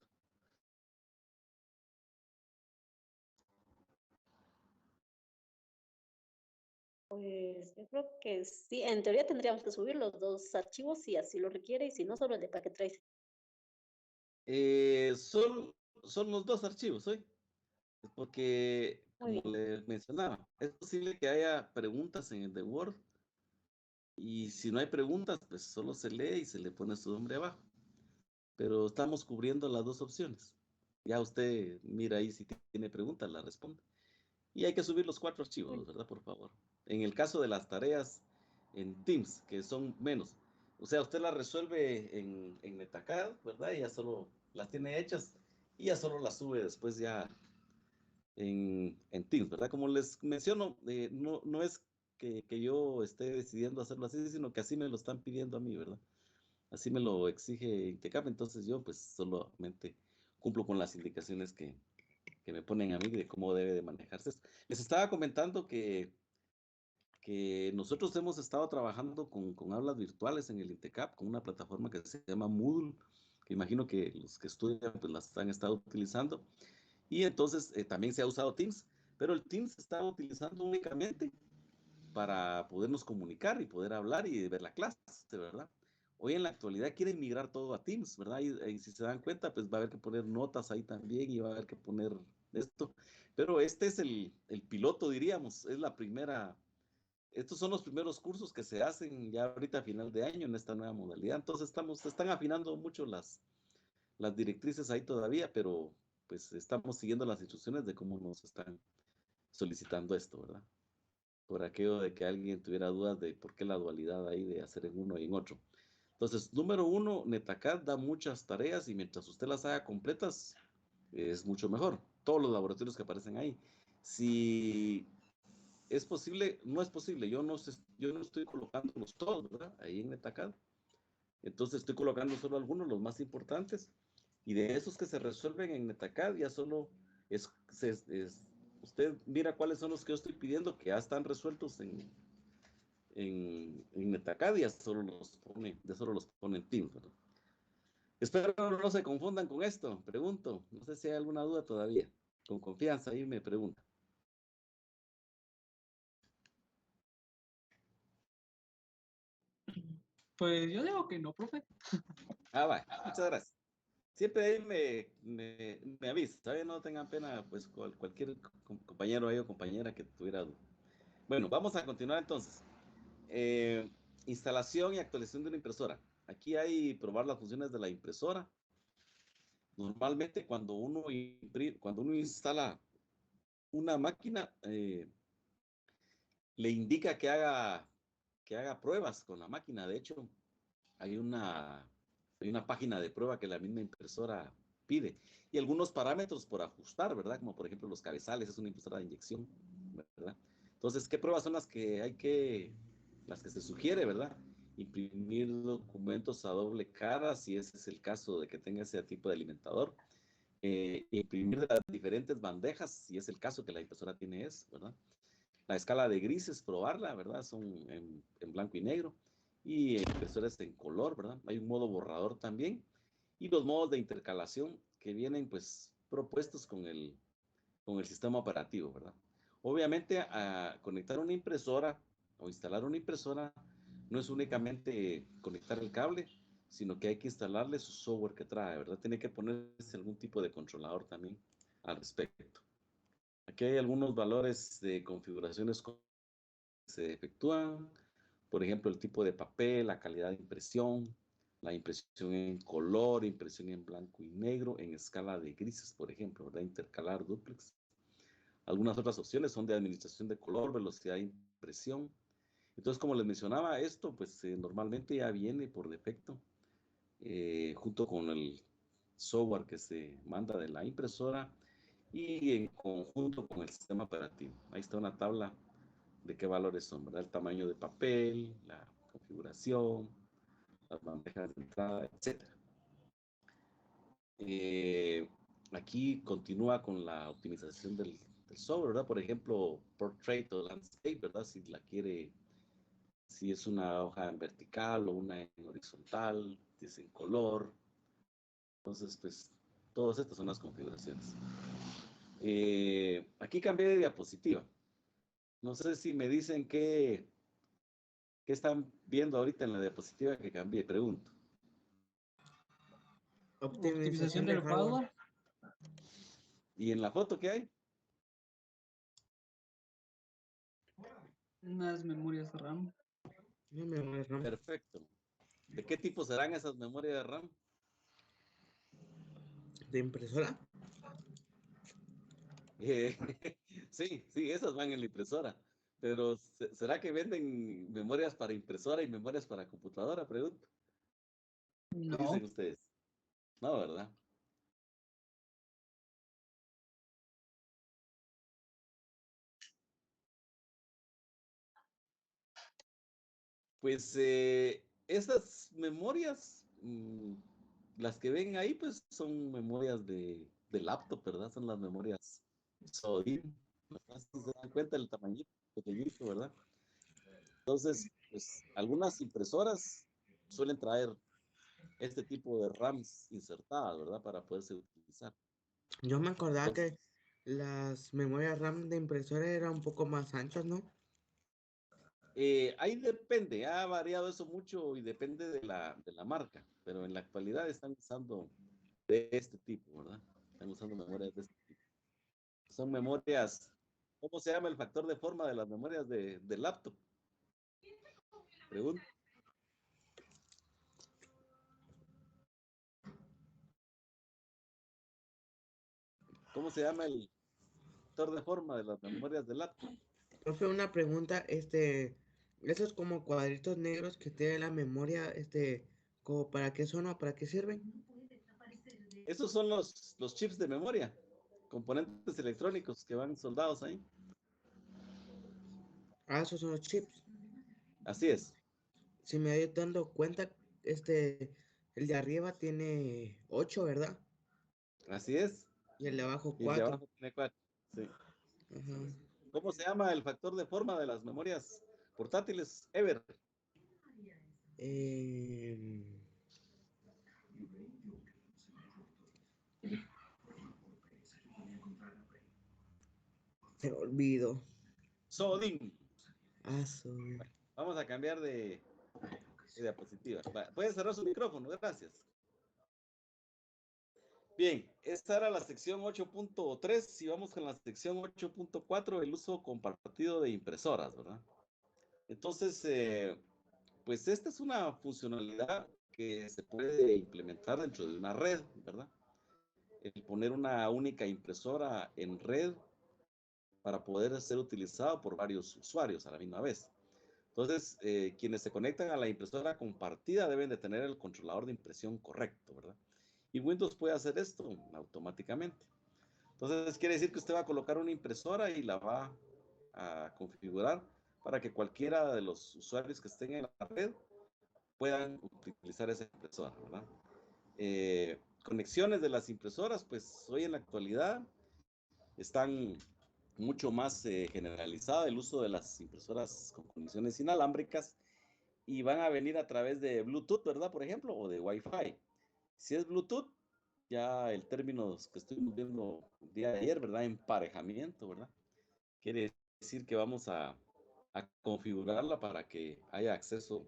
Pues yo creo que sí, en teoría tendríamos que subir los dos archivos si así lo requiere y si no, solo el de Packet Tracer. Son los dos archivos hoy, porque, Muy como bien. le mencionaba, es posible que haya preguntas en el de Word, y si no hay preguntas, pues solo se lee y se le pone su nombre abajo. Pero estamos cubriendo las dos opciones. Ya usted mira ahí si tiene preguntas, la responde. Y hay que subir los 4 archivos, ¿verdad? Por favor. En el caso de las tareas en Teams, que son menos. O sea, usted las resuelve en Metacad, ¿verdad? Y ya solo las tiene hechas y ya solo las sube después ya en Teams, ¿verdad? Como les menciono, no es que yo esté decidiendo hacerlo así, sino que así me lo están pidiendo a mí, ¿verdad? Así me lo exige Intecap, entonces yo pues solamente cumplo con las indicaciones que me ponen a mí de cómo debe de manejarse esto. Les estaba comentando que nosotros hemos estado trabajando con aulas virtuales en el Intecap, con una plataforma que se llama Moodle, que imagino que los que estudian pues las han estado utilizando. Y entonces también se ha usado Teams, pero el Teams se está utilizando únicamente para podernos comunicar y poder hablar y ver la clase, ¿verdad? Hoy en la actualidad quieren migrar todo a Teams, ¿verdad? Y si se dan cuenta, pues va a haber que poner notas ahí también y va a haber que poner esto. Pero este es el piloto, diríamos, es la primera, estos son los primeros cursos que se hacen ya ahorita a final de año en esta nueva modalidad. Entonces están afinando mucho las directrices ahí todavía, pero pues estamos siguiendo las instrucciones de cómo nos están solicitando esto, ¿verdad? Por aquello de que alguien tuviera dudas de por qué la dualidad ahí de hacer en uno y en otro. Entonces, número 1, Netacad da muchas tareas y mientras usted las haga completas, es mucho mejor. Todos los laboratorios que aparecen ahí. Si es posible, no es posible. Yo no estoy colocándolos todos, ¿verdad? Ahí en Netacad. Entonces estoy colocando solo algunos, los más importantes. Y de esos que se resuelven en Netacad, ya solo usted mira cuáles son los que yo estoy pidiendo, que ya están resueltos en Netacad, y ya solo los pone en Teams, ¿verdad? Espero no se confundan con esto. Pregunto, no sé si hay alguna duda todavía. Con confianza ahí me pregunta. Pues yo digo que no, profe. Va, muchas gracias. Siempre ahí me avisa, ¿sabe? No tengan pena, pues cualquier compañero ahí o compañera que tuviera duda. Bueno, vamos a continuar entonces. Instalación y actualización de una impresora. Aquí hay probar las funciones de la impresora. Normalmente cuando uno instala una máquina, le indica que haga pruebas con la máquina. De hecho, hay una página de prueba que la misma impresora pide. Y algunos parámetros por ajustar, ¿verdad? Como por ejemplo los cabezales, es una impresora de inyección, ¿verdad? Entonces, ¿qué pruebas son las que se sugiere, ¿verdad? Imprimir documentos a doble cara, si ese es el caso de que tenga ese tipo de alimentador. Imprimir de las diferentes bandejas, si es el caso que la impresora tiene eso, ¿verdad? La escala de grises, probarla, ¿verdad? Son en blanco y negro. Y impresoras en color, ¿verdad? Hay un modo borrador también. Y los modos de intercalación que vienen, pues, propuestos con el sistema operativo, ¿verdad? Obviamente, a conectar una impresora o instalar una impresora no es únicamente conectar el cable, sino que hay que instalarle su software que trae, ¿verdad? Tiene que ponerse algún tipo de controlador también al respecto. Aquí hay algunos valores de configuraciones que se efectúan, por ejemplo, el tipo de papel, la calidad de impresión, la impresión en color, impresión en blanco y negro, en escala de grises, por ejemplo, ¿verdad? Intercalar, duplex. Algunas otras opciones son de administración de color, velocidad de impresión. Entonces, como les mencionaba, esto pues normalmente ya viene por defecto junto con el software que se manda de la impresora y en conjunto con el sistema operativo. Ahí está una tabla de qué valores son, ¿verdad? El tamaño de papel, la configuración, las bandejas de entrada, etc. Aquí continúa con la optimización del software, ¿verdad? Por ejemplo, Portrait o Landscape, ¿verdad? Si es una hoja en vertical o una en horizontal, si es en color. Entonces, pues, todas estas son las configuraciones. Aquí cambié de diapositiva. No sé si me dicen qué están viendo ahorita en la diapositiva que cambié, pregunto. Optimización del hardware. ¿Y en la foto qué hay? Unas memorias RAM. No me mueres, ¿no? Perfecto. ¿De qué tipo serán esas memorias de RAM? ¿De impresora? Sí, esas van en la impresora. Pero ¿será que venden memorias para impresora y memorias para computadora? Pregunto. ¿Qué No. dicen ustedes? No, ¿verdad? Pues esas memorias, las que ven ahí, pues son memorias de laptop, ¿verdad? Son las memorias SODIMM, ¿verdad? Si se dan cuenta del tamañito pequeñito, ¿verdad? Entonces, pues algunas impresoras suelen traer este tipo de RAMs insertadas, ¿verdad? Para poderse utilizar. Yo me acordaba Entonces, que las memorias RAM de impresora eran un poco más anchas, ¿no? ahí depende, ha variado eso mucho y depende de la marca, pero en la actualidad están usando de este tipo, ¿verdad? Están usando memorias de este tipo. Son memorias, ¿cómo se llama el factor de forma de las memorias de laptop? Pregunta. ¿Cómo se llama el factor de forma de las memorias de laptop? Profe, una pregunta, esos como cuadritos negros que tiene la memoria, ¿como para qué son o para qué sirven? Esos son los chips de memoria, componentes electrónicos que van soldados ahí. Ah, esos son los chips. Así es. Si me doy dando cuenta, el de arriba tiene 8, ¿verdad? Así es. Y el de abajo Y el de 4. abajo tiene 4. Sí. Ajá. ¿Cómo se llama el factor de forma de las memorias portátiles? Ever. Em, Se me olvidó. SODIMM. Ah, soy. Vamos a cambiar de diapositiva. Puede cerrar su micrófono, gracias. Bien, esta era la sección 8.3 y vamos con la sección 8.4, el uso compartido de impresoras, ¿verdad? Entonces, pues esta es una funcionalidad que se puede implementar dentro de una red, ¿verdad? El poner una única impresora en red para poder ser utilizado por varios usuarios a la misma vez. Entonces, quienes se conectan a la impresora compartida deben de tener el controlador de impresión correcto, ¿verdad? Y Windows puede hacer esto automáticamente. Entonces, quiere decir que usted va a colocar una impresora y la va a configurar para que cualquiera de los usuarios que estén en la red puedan utilizar esa impresora, ¿verdad? Conexiones de las impresoras, pues hoy en la actualidad están mucho más generalizada el uso de las impresoras con conexiones inalámbricas y van a venir a través de Bluetooth, ¿verdad? Por ejemplo, o de Wi-Fi. Si es Bluetooth, ya el término que estuvimos viendo el día de ayer, ¿verdad? Emparejamiento, ¿verdad? Quiere decir que vamos a configurarla para que haya acceso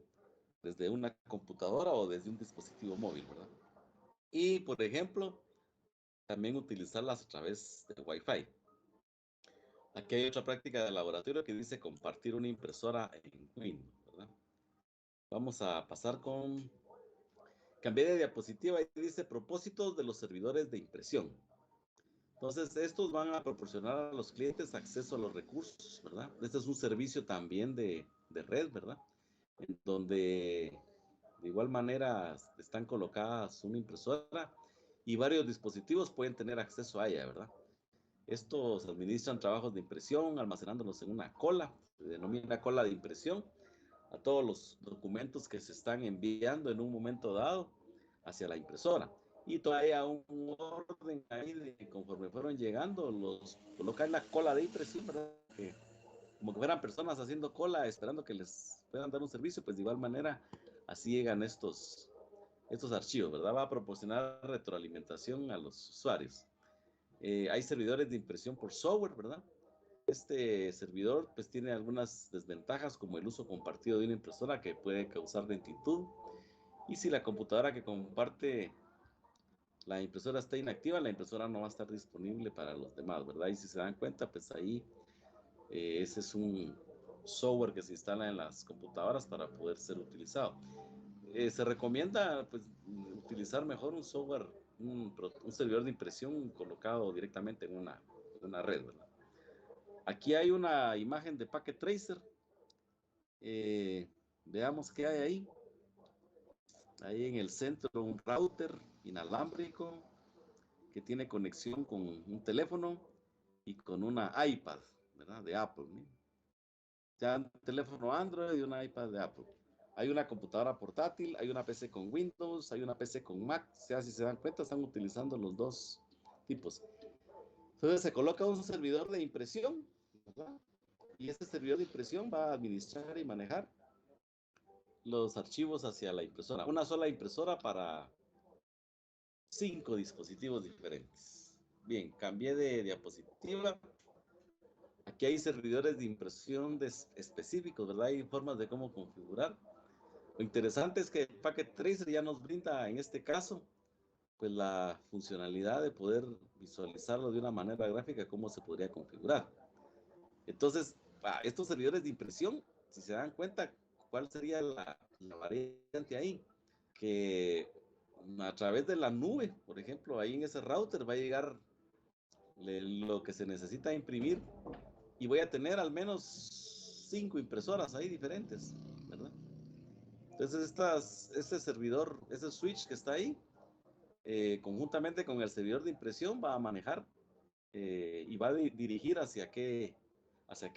desde una computadora o desde un dispositivo móvil, ¿verdad? Y, por ejemplo, también utilizarlas a través de Wi-Fi. Aquí hay otra práctica de laboratorio que dice compartir una impresora en Windows, ¿verdad? Vamos a pasar con... Cambié de diapositiva y dice propósitos de los servidores de impresión. Entonces, estos van a proporcionar a los clientes acceso a los recursos, ¿verdad? Este es un servicio también de red, ¿verdad? En donde de igual manera están colocadas una impresora y varios dispositivos pueden tener acceso a ella, ¿verdad? Estos administran trabajos de impresión, almacenándolos en una cola, se denomina cola de impresión, a todos los documentos que se están enviando en un momento dado hacia la impresora. Y todavía un orden ahí de conforme fueron llegando, los colocan en la cola de impresión, ¿verdad? Que, como que fueran personas haciendo cola, esperando que les puedan dar un servicio, pues de igual manera así llegan estos archivos, ¿verdad? Va a proporcionar retroalimentación a los usuarios. Hay servidores de impresión por software, ¿verdad? Este servidor pues tiene algunas desventajas como el uso compartido de una impresora que puede causar lentitud, y si la computadora que comparte la impresora está inactiva, la impresora no va a estar disponible para los demás, ¿verdad? Y si se dan cuenta, pues ahí ese es un software que se instala en las computadoras para poder ser utilizado. Se recomienda pues utilizar mejor un software, un servidor de impresión colocado directamente en una red, ¿verdad? Aquí hay una imagen de Packet Tracer. Veamos qué hay ahí. Ahí en el centro un router inalámbrico que tiene conexión con un teléfono y con una iPad, ¿verdad? De Apple, ¿no? Ya un teléfono Android y una iPad de Apple. Hay una computadora portátil, hay una PC con Windows, hay una PC con Mac. O sea, si se dan cuenta, están utilizando los dos tipos. Entonces se coloca un servidor de impresión, ¿verdad? Y este servidor de impresión va a administrar y manejar los archivos hacia la impresora. Una sola impresora para 5 dispositivos diferentes. Bien, cambié de diapositiva. Aquí hay servidores de impresión específicos, ¿verdad? Hay formas de cómo configurar. Lo interesante es que el Packet Tracer ya nos brinda, en este caso, pues la funcionalidad de poder visualizarlo de una manera gráfica, cómo se podría configurar. Entonces, estos servidores de impresión, si se dan cuenta, ¿cuál sería la variante ahí? Que a través de la nube, por ejemplo, ahí en ese router va a llegar lo que se necesita imprimir y voy a tener al menos 5 impresoras ahí diferentes, ¿verdad? Entonces, este servidor, ese switch que está ahí, conjuntamente con el servidor de impresión, va a manejar y va a dirigir hacia qué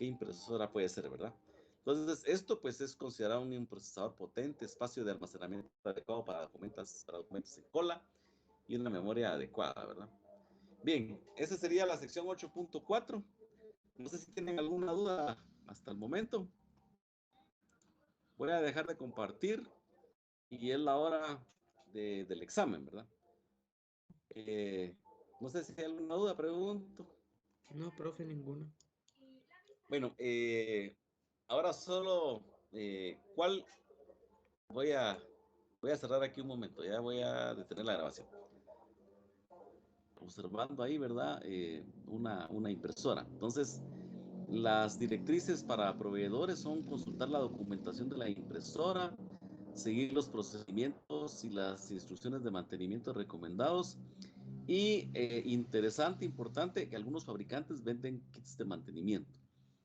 impresora puede ser, ¿verdad? Entonces, esto pues es considerado un procesador potente, espacio de almacenamiento adecuado para documentos en cola y una memoria adecuada, ¿verdad? Bien, esa sería la sección 8.4. No sé si tienen alguna duda hasta el momento. Voy a dejar de compartir y es la hora del examen, ¿verdad? No sé si hay alguna duda, pregunto. No, profe, ninguna. Bueno, ahora solo, ¿cuál? Voy a cerrar aquí un momento, ya voy a detener la grabación. Observando ahí, ¿verdad? Una impresora. Entonces, las directrices para proveedores son consultar la documentación de la impresora, seguir los procedimientos y las instrucciones de mantenimiento recomendados. Y interesante, importante, que algunos fabricantes venden kits de mantenimiento.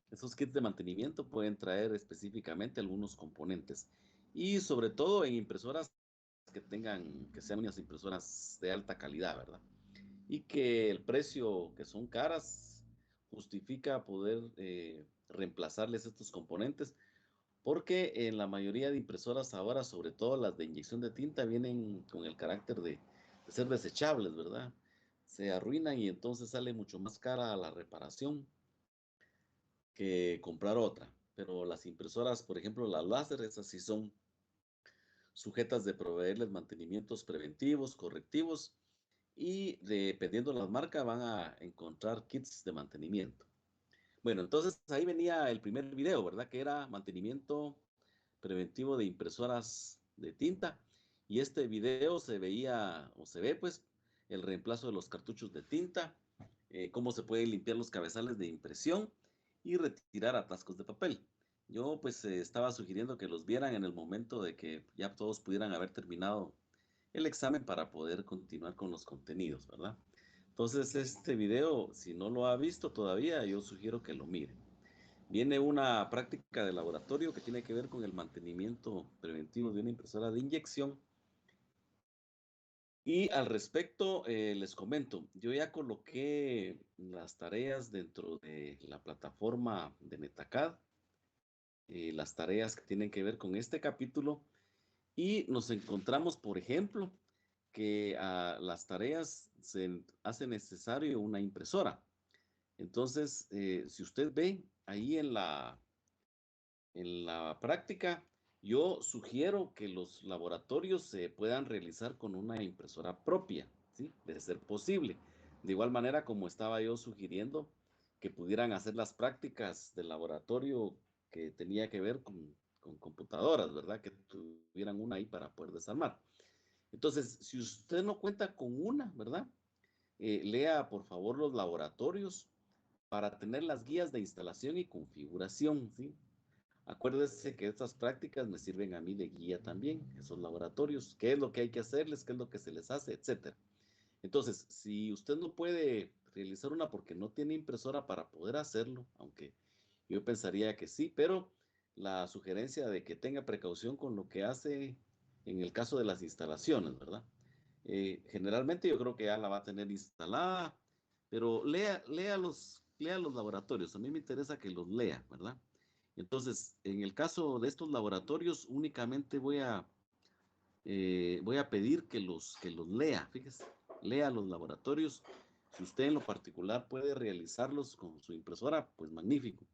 Esos kits de mantenimiento pueden traer específicamente algunos componentes y sobre todo en impresoras que sean unas impresoras de alta calidad, ¿verdad? Y que el precio, que son caras, justifica poder reemplazarles estos componentes, porque en la mayoría de impresoras ahora, sobre todo las de inyección de tinta, vienen con el carácter de ser desechables, ¿verdad? Se arruinan y entonces sale mucho más cara la reparación que comprar otra. Pero las impresoras, por ejemplo, las láser, esas sí son sujetas de proveerles mantenimientos preventivos, correctivos, y dependiendo de la marca van a encontrar kits de mantenimiento. Bueno, entonces ahí venía el primer video, ¿verdad? Que era mantenimiento preventivo de impresoras de tinta. Y este video se veía, o se ve pues, el reemplazo de los cartuchos de tinta, cómo se pueden limpiar los cabezales de impresión y retirar atascos de papel. Yo pues estaba sugiriendo que los vieran en el momento de que ya todos pudieran haber terminado el examen para poder continuar con los contenidos, ¿verdad? Entonces este video, si no lo ha visto todavía, yo sugiero que lo mire. Viene una práctica de laboratorio que tiene que ver con el mantenimiento preventivo de una impresora de inyección. Y al respecto, les comento, yo ya coloqué las tareas dentro de la plataforma de Netacad, las tareas que tienen que ver con este capítulo, y nos encontramos, por ejemplo, que a las tareas se hace necesario una impresora. Entonces, si usted ve ahí en la práctica, yo sugiero que los laboratorios se puedan realizar con una impresora propia, ¿sí? De ser posible. De igual manera, como estaba yo sugiriendo, que pudieran hacer las prácticas del laboratorio que tenía que ver con computadoras, ¿verdad? Que tuvieran una ahí para poder desarmar. Entonces, si usted no cuenta con una, ¿verdad? Lea, por favor, los laboratorios para tener las guías de instalación y configuración, ¿sí? Acuérdese que estas prácticas me sirven a mí de guía también, esos laboratorios, qué es lo que hay que hacerles, qué es lo que se les hace, etcétera. Entonces, si usted no puede realizar una porque no tiene impresora para poder hacerlo, aunque yo pensaría que sí, pero la sugerencia de que tenga precaución con lo que hace en el caso de las instalaciones, ¿verdad? Generalmente yo creo que ya la va a tener instalada, pero lea los laboratorios. A mí me interesa que los lea, ¿verdad? Entonces, en el caso de estos laboratorios, únicamente voy a pedir que los lea. Fíjese, lea los laboratorios. Si usted en lo particular puede realizarlos con su impresora, pues magnífico.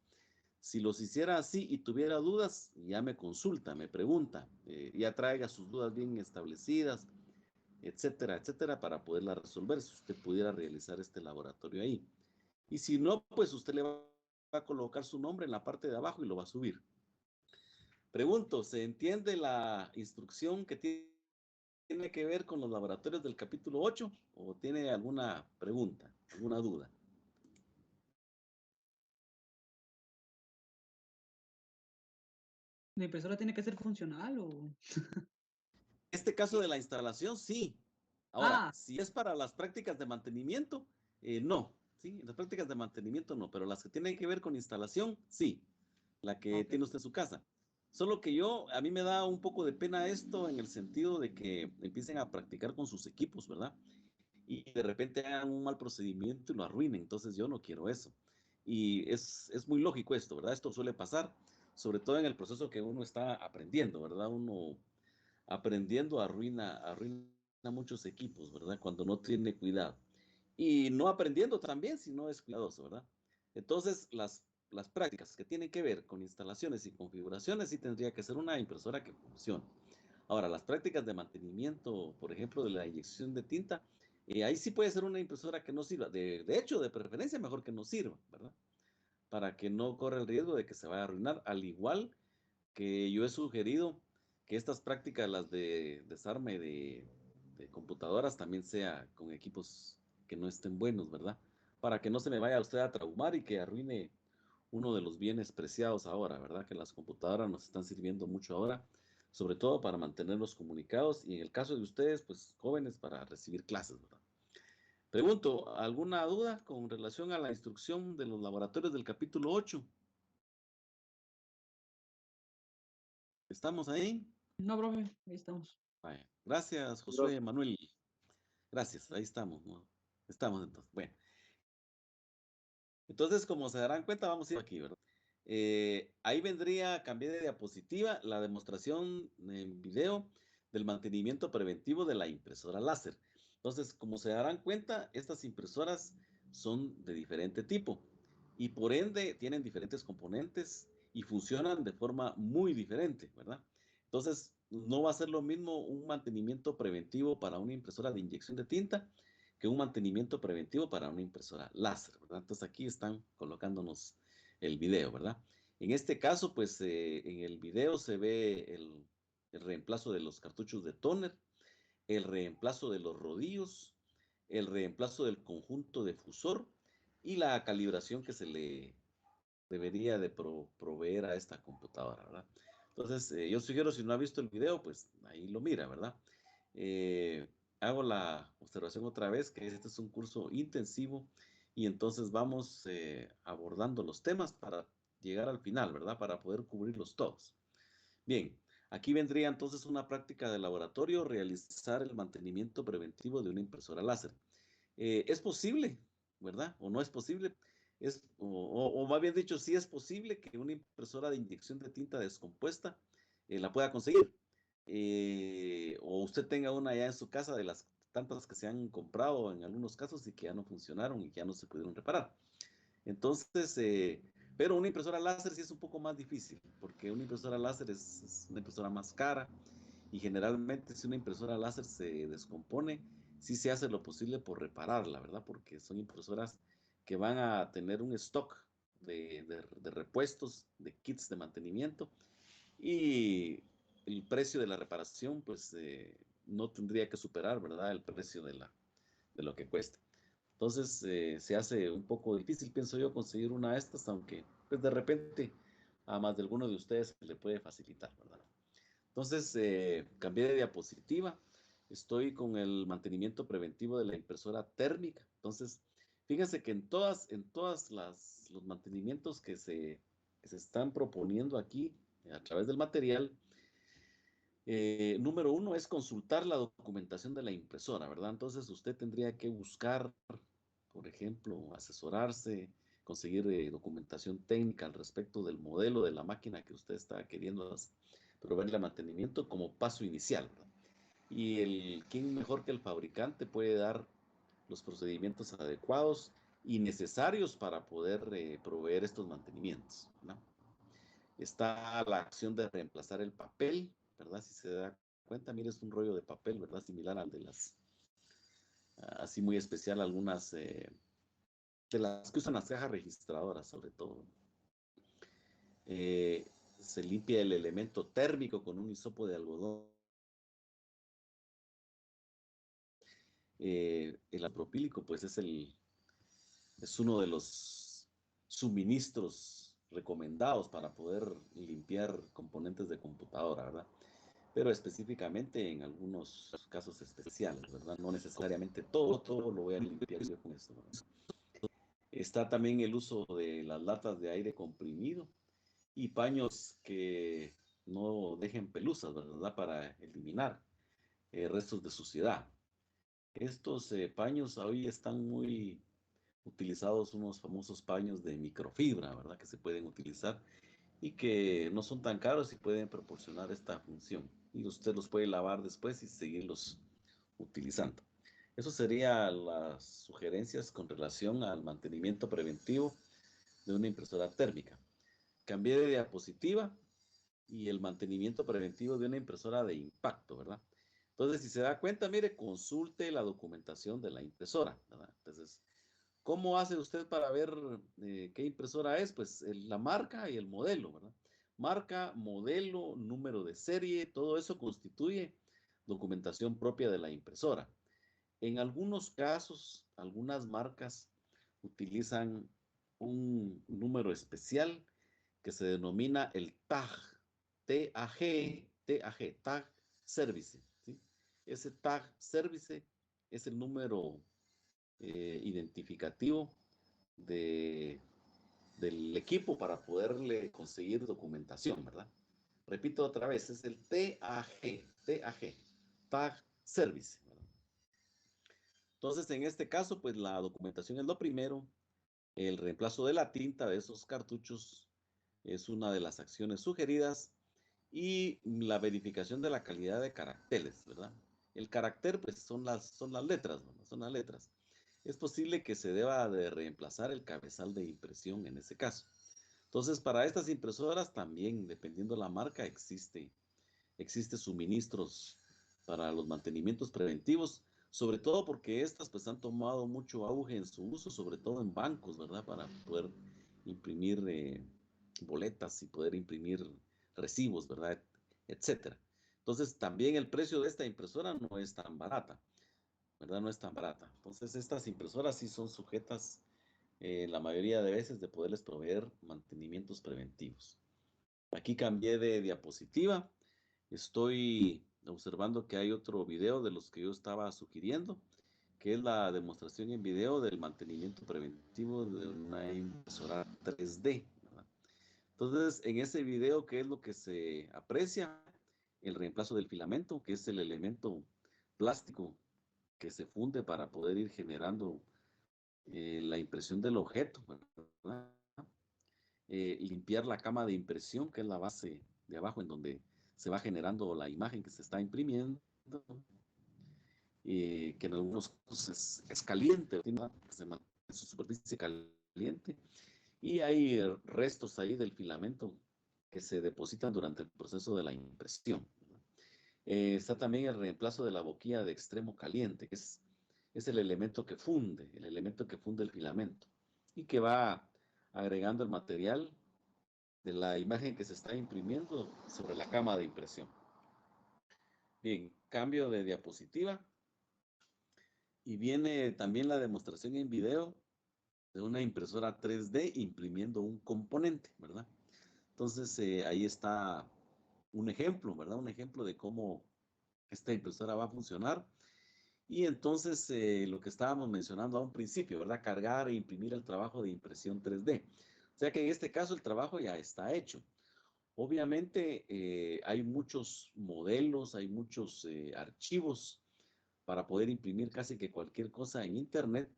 Si los hiciera así y tuviera dudas, ya me consulta, me pregunta, ya traiga sus dudas bien establecidas, etcétera, etcétera, para poderlas resolver, si usted pudiera realizar este laboratorio ahí. Y si no, pues usted le va a colocar su nombre en la parte de abajo y lo va a subir. Pregunto, ¿se entiende la instrucción que tiene que ver con los laboratorios del capítulo 8 o tiene alguna pregunta, alguna duda? ¿La impresora tiene que ser funcional o...? Este caso de la instalación, sí. Ahora, Ah, si es para las prácticas de mantenimiento, no. Sí, las prácticas de mantenimiento no, pero las que tienen que ver con instalación, sí. La que ok. tiene usted en su casa. Solo que a mí me da un poco de pena esto en el sentido de que empiecen a practicar con sus equipos, ¿verdad? Y de repente hagan un mal procedimiento y lo arruinen. Entonces yo no quiero eso. Y es muy lógico esto, ¿verdad? Esto suele pasar, sobre todo en el proceso que uno está aprendiendo, ¿verdad? Uno aprendiendo arruina muchos equipos, ¿verdad? Cuando no tiene cuidado. Y no aprendiendo también si no es cuidadoso, ¿verdad? Entonces, las prácticas que tienen que ver con instalaciones y configuraciones sí tendría que ser una impresora que funcione. Ahora, las prácticas de mantenimiento, por ejemplo, de la inyección de tinta, ahí sí puede ser una impresora que no sirva. De hecho, de preferencia, mejor que no sirva, ¿verdad? Para que no corra el riesgo de que se vaya a arruinar, al igual que yo he sugerido que estas prácticas, las de desarme de computadoras, también sea con equipos que no estén buenos, ¿verdad? Para que no se me vaya usted a traumar y que arruine uno de los bienes preciados ahora, ¿verdad? Que las computadoras nos están sirviendo mucho ahora, sobre todo para mantenerlos comunicados y en el caso de ustedes, pues jóvenes, para recibir clases, ¿verdad? Pregunto, ¿alguna duda con relación a la instrucción de los laboratorios del capítulo 8? ¿Estamos ahí? No, profe, ahí estamos. Vaya. Gracias, Josué Manuel. Gracias, ahí estamos, ¿no? Estamos entonces. Bueno, entonces, como se darán cuenta, vamos a ir aquí, ¿verdad? Ahí vendría, cambié de diapositiva, la demostración en video del mantenimiento preventivo de la impresora láser. Entonces, como se darán cuenta, estas impresoras son de diferente tipo y por ende tienen diferentes componentes y funcionan de forma muy diferente, ¿verdad? Entonces, no va a ser lo mismo un mantenimiento preventivo para una impresora de inyección de tinta que un mantenimiento preventivo para una impresora láser, ¿verdad? Entonces, aquí están colocándonos el video, ¿verdad? En este caso, pues en el video se ve el reemplazo de los cartuchos de tóner, el reemplazo de los rodillos, el reemplazo del conjunto de fusor y la calibración que se le debería de proveer a esta computadora, ¿verdad? Entonces, yo sugiero, si no ha visto el video, pues ahí lo mira, ¿verdad? Hago la observación otra vez, que este es un curso intensivo y entonces vamos abordando los temas para llegar al final, ¿verdad? Para poder cubrirlos todos. Bien, aquí vendría entonces una práctica de laboratorio, realizar el mantenimiento preventivo de una impresora láser. Es posible, ¿verdad? ¿O no es posible? O más bien dicho, sí es posible que una impresora de inyección de tinta descompuesta la pueda conseguir. O usted tenga una ya en su casa de las tantas que se han comprado en algunos casos y que ya no funcionaron y que ya no se pudieron reparar. Entonces, pero una impresora láser sí es un poco más difícil, porque una impresora láser es una impresora más cara y generalmente si una impresora láser se descompone, sí se hace lo posible por repararla, ¿verdad? Porque son impresoras que van a tener un stock de repuestos, de kits de mantenimiento y el precio de la reparación, pues no tendría que superar, ¿verdad? El precio de lo que cuesta. Entonces se hace un poco difícil, pienso yo, conseguir una de estas, aunque pues de repente a más de alguno de ustedes se le puede facilitar, ¿verdad? Entonces cambié de diapositiva, estoy con el mantenimiento preventivo de la impresora térmica. Entonces, fíjense que en todas los mantenimientos que se están proponiendo aquí a través del material, número uno es consultar la documentación de la impresora, ¿verdad? Entonces usted tendría que buscar, por ejemplo, asesorarse, conseguir documentación técnica al respecto del modelo de la máquina que usted está queriendo proveerle mantenimiento como paso inicial, ¿verdad? Y quién mejor que el fabricante puede dar los procedimientos adecuados y necesarios para poder proveer estos mantenimientos, ¿verdad? Está la acción de reemplazar el papel, ¿verdad? Si se da cuenta, mire, es un rollo de papel, ¿verdad? Similar al de así muy especial, algunas de las que usan las cajas registradoras, sobre todo. Se limpia el elemento térmico con un hisopo de algodón. El apropílico, pues es uno de los suministros recomendados para poder limpiar componentes de computadora, ¿verdad? Pero específicamente en algunos casos especiales, ¿verdad? No necesariamente todo lo voy a limpiar yo con esto, ¿verdad? Está también el uso de las latas de aire comprimido y paños que no dejen pelusas, ¿verdad? Para eliminar restos de suciedad. Estos paños hoy están muy utilizados, unos famosos paños de microfibra, ¿verdad? Que se pueden utilizar y que no son tan caros y pueden proporcionar esta función. Y usted los puede lavar después y seguirlos utilizando. Eso serían las sugerencias con relación al mantenimiento preventivo de una impresora térmica. Cambié de diapositiva y el mantenimiento preventivo de una impresora de impacto, ¿verdad? Entonces, si se da cuenta, mire, consulte la documentación de la impresora, ¿verdad? Entonces, ¿cómo hace usted para ver qué impresora es? Pues la marca y el modelo, ¿verdad? Marca, modelo, número de serie, todo eso constituye documentación propia de la impresora. En algunos casos, algunas marcas utilizan un número especial que se denomina el TAG, Tag Service, ¿sí? Ese Tag Service es el número identificativo de, del equipo para poderle conseguir documentación, ¿verdad? Repito otra vez, es el Tag Service, ¿verdad? Entonces, en este caso, pues la documentación es lo primero, el reemplazo de la tinta de esos cartuchos es una de las acciones sugeridas, y la verificación de la calidad de caracteres, ¿verdad? El carácter, pues, son las letras, ¿no? Son las letras. Es posible que se deba de reemplazar el cabezal de impresión en ese caso. Entonces, para estas impresoras también, dependiendo la marca, existe suministros para los mantenimientos preventivos, sobre todo porque estas pues han tomado mucho auge en su uso, sobre todo en bancos, ¿verdad? Para poder imprimir boletas y poder imprimir recibos, ¿verdad? Etcétera. Entonces, también el precio de esta impresora no es tan barata, ¿verdad? No es tan barata. Entonces, estas impresoras sí son sujetas la mayoría de veces de poderles proveer mantenimientos preventivos. Aquí cambié de diapositiva. Estoy observando que hay otro video de los que yo estaba sugiriendo, que es la demostración en video del mantenimiento preventivo de una impresora 3D, ¿verdad? Entonces, en ese video, ¿qué es lo que se aprecia? El reemplazo del filamento, que es el elemento plástico que se funde para poder ir generando la impresión del objeto, ¿verdad? Limpiar la cama de impresión, que es la base de abajo en donde se va generando la imagen que se está imprimiendo, que en algunos casos es caliente, se mantiene su superficie caliente, y hay restos ahí del filamento que se depositan durante el proceso de la impresión. Está también el reemplazo de la boquilla de extremo caliente, que es el elemento que funde, el filamento, y que va agregando el material de la imagen que se está imprimiendo sobre la cama de impresión. Bien, cambio de diapositiva. Y viene también la demostración en video de una impresora 3D imprimiendo un componente, ¿verdad? Entonces, ahí está un ejemplo, ¿verdad? Un ejemplo de cómo esta impresora va a funcionar. Y entonces, lo que estábamos mencionando a un principio, ¿verdad? Cargar e imprimir el trabajo de impresión 3D. O sea que en este caso el trabajo ya está hecho. Obviamente hay muchos modelos, hay muchos archivos para poder imprimir casi que cualquier cosa en Internet,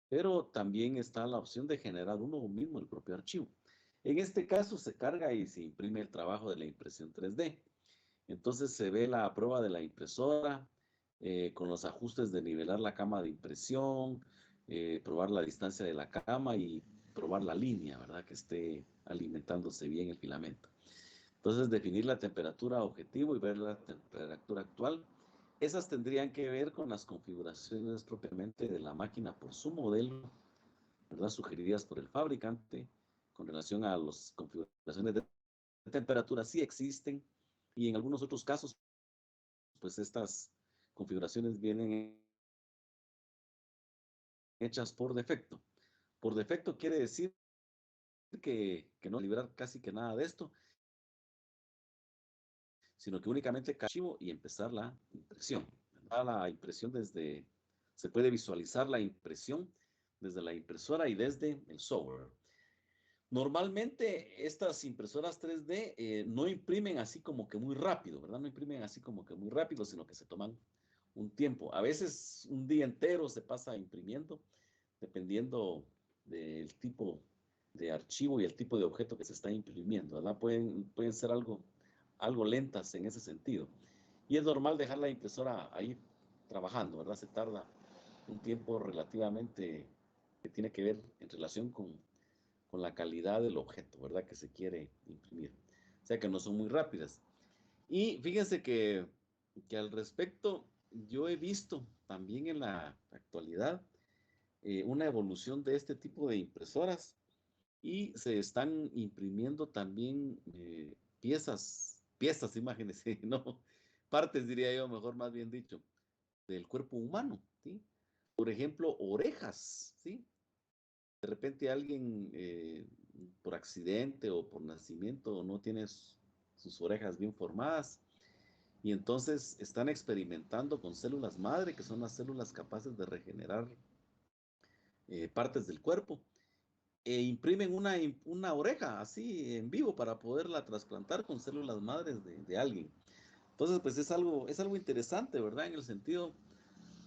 pero también está la opción de generar uno mismo el propio archivo. En este caso se carga y se imprime el trabajo de la impresión 3D. Entonces se ve la prueba de la impresora con los ajustes de nivelar la cama de impresión, probar la distancia de la cama y probar la línea, ¿verdad? Que esté alimentándose bien el filamento. Entonces, definir la temperatura objetivo y ver la temperatura actual. Esas tendrían que ver con las configuraciones propiamente de la máquina por su modelo, ¿verdad? Sugeridas por el fabricante con relación a las configuraciones de temperatura. Sí existen, y en algunos otros casos, pues estas configuraciones vienen hechas por defecto. Por defecto quiere decir que no liberar casi que nada de esto, sino que únicamente archivo y empezar la impresión. La impresión se puede visualizar la impresión desde la impresora y desde el software. Normalmente estas impresoras 3D no imprimen así como que muy rápido, ¿verdad? No imprimen así como que muy rápido, sino que se toman un tiempo. A veces un día entero se pasa imprimiendo, dependiendo del tipo de archivo y el tipo de objeto que se está imprimiendo, ¿verdad? Pueden ser algo lentas en ese sentido. Y es normal dejar la impresora ahí trabajando, ¿verdad? Se tarda un tiempo relativamente que tiene que ver en relación con la calidad del objeto, ¿verdad? Que se quiere imprimir. O sea que no son muy rápidas. Y fíjense que al respecto, yo he visto también en la actualidad una evolución de este tipo de impresoras, y se están imprimiendo también piezas, imágenes, ¿no? Partes, diría yo, mejor más bien dicho, del cuerpo humano, ¿sí? Por ejemplo, orejas, ¿sí? De repente alguien por accidente o por nacimiento no tiene sus orejas bien formadas, y entonces están experimentando con células madre, que son las células capaces de regenerar partes del cuerpo, e imprimen una oreja así en vivo para poderla trasplantar con células madres de alguien. Entonces, pues es algo interesante, ¿verdad? En el sentido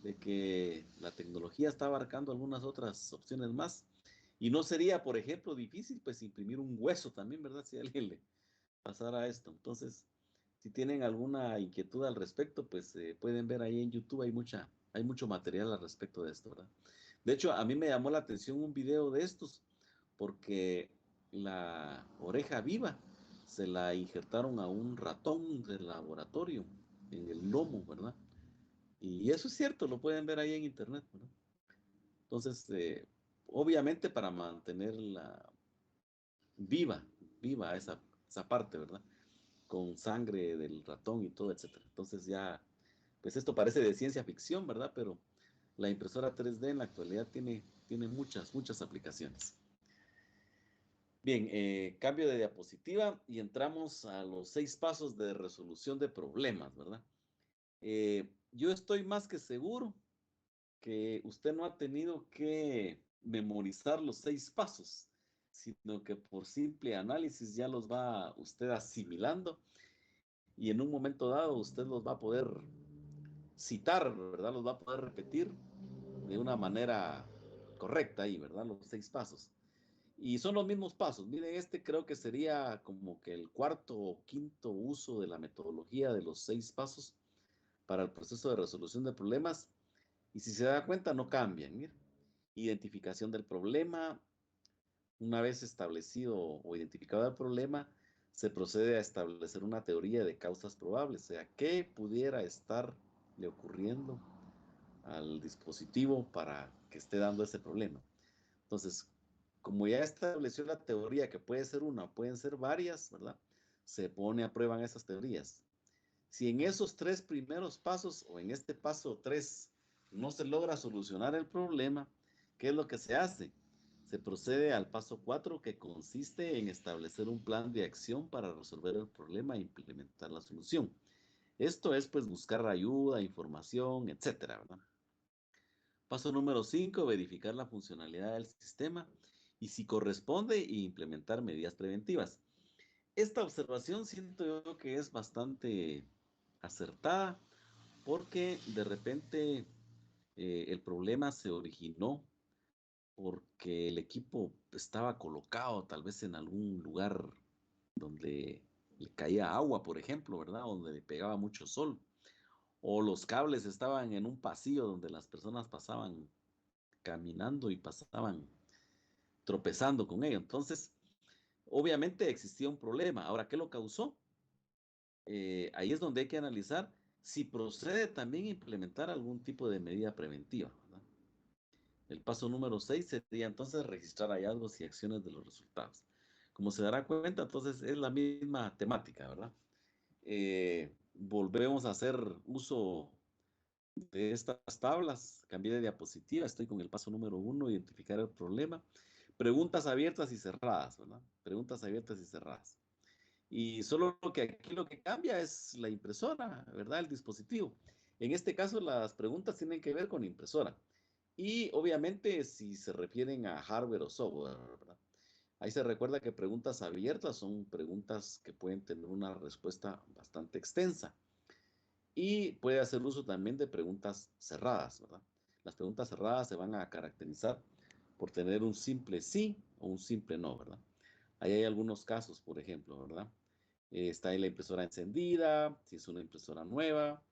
de que la tecnología está abarcando algunas otras opciones más. Y no sería, por ejemplo, difícil pues imprimir un hueso también, ¿verdad? Si a alguien le pasara esto. Entonces, si tienen alguna inquietud al respecto, pues pueden ver ahí en YouTube, hay mucho material al respecto de esto, ¿verdad? De hecho, a mí me llamó la atención un video de estos, porque la oreja viva se la injertaron a un ratón del laboratorio en el lomo, ¿verdad? Y eso es cierto, lo pueden ver ahí en internet, ¿verdad? Entonces, obviamente para mantenerla viva, viva esa parte, ¿verdad? Con sangre del ratón y todo, etcétera. Entonces ya, pues esto parece de ciencia ficción, ¿verdad? Pero la impresora 3D en la actualidad tiene muchas aplicaciones. Bien, cambio de diapositiva y entramos a los 6 pasos de resolución de problemas, ¿verdad? Yo estoy más que seguro que usted no ha tenido que memorizar los 6 pasos, sino que por simple análisis ya los va usted asimilando y en un momento dado usted los va a poder citar, ¿verdad? Los va a poder repetir de una manera correcta ahí, ¿verdad? Los 6 pasos. Y son los mismos pasos. Miren, este creo que sería como que el cuarto o quinto uso de la metodología de los 6 pasos para el proceso de resolución de problemas. Y si se da cuenta, no cambian. Miren, identificación del problema. Una vez establecido o identificado el problema, se procede a establecer una teoría de causas probables. O sea, ¿qué pudiera estarle ocurriendo al dispositivo para que esté dando ese problema? Entonces, como ya estableció la teoría que puede ser una, pueden ser varias, ¿verdad? Se pone a prueba en esas teorías. Si en esos 3 primeros pasos o en este paso 3 no se logra solucionar el problema, ¿qué es lo que se hace? Se procede al paso 4, que consiste en establecer un plan de acción para resolver el problema e implementar la solución. Esto es pues buscar ayuda, información, etcétera, ¿verdad? Paso número 5, verificar la funcionalidad del sistema y si corresponde implementar medidas preventivas. Esta observación siento yo que es bastante acertada porque de repente el problema se originó porque el equipo estaba colocado tal vez en algún lugar donde le caía agua, por ejemplo, ¿verdad? Donde le pegaba mucho sol. O los cables estaban en un pasillo donde las personas pasaban caminando y pasaban tropezando con ello. Entonces, obviamente existía un problema. Ahora, ¿qué lo causó? Ahí es donde hay que analizar si procede también a implementar algún tipo de medida preventiva, ¿verdad? El paso número 6 sería entonces registrar hallazgos y acciones de los resultados. Como se dará cuenta, entonces es la misma temática, ¿verdad? Volvemos a hacer uso de estas tablas. Cambié de diapositiva, estoy con el paso número 1, identificar el problema. Preguntas abiertas y cerradas, ¿verdad? Preguntas abiertas y cerradas. Y solo aquí lo que cambia es la impresora, ¿verdad? El dispositivo. En este caso, las preguntas tienen que ver con impresora. Y obviamente, si se refieren a hardware o software, ¿verdad? Ahí se recuerda que preguntas abiertas son preguntas que pueden tener una respuesta bastante extensa. Y puede hacer uso también de preguntas cerradas, ¿verdad? Las preguntas cerradas se van a caracterizar por tener un simple sí o un simple no, ¿verdad? Ahí hay algunos casos, por ejemplo, ¿verdad? Está ahí la impresora encendida, si es una impresora nueva,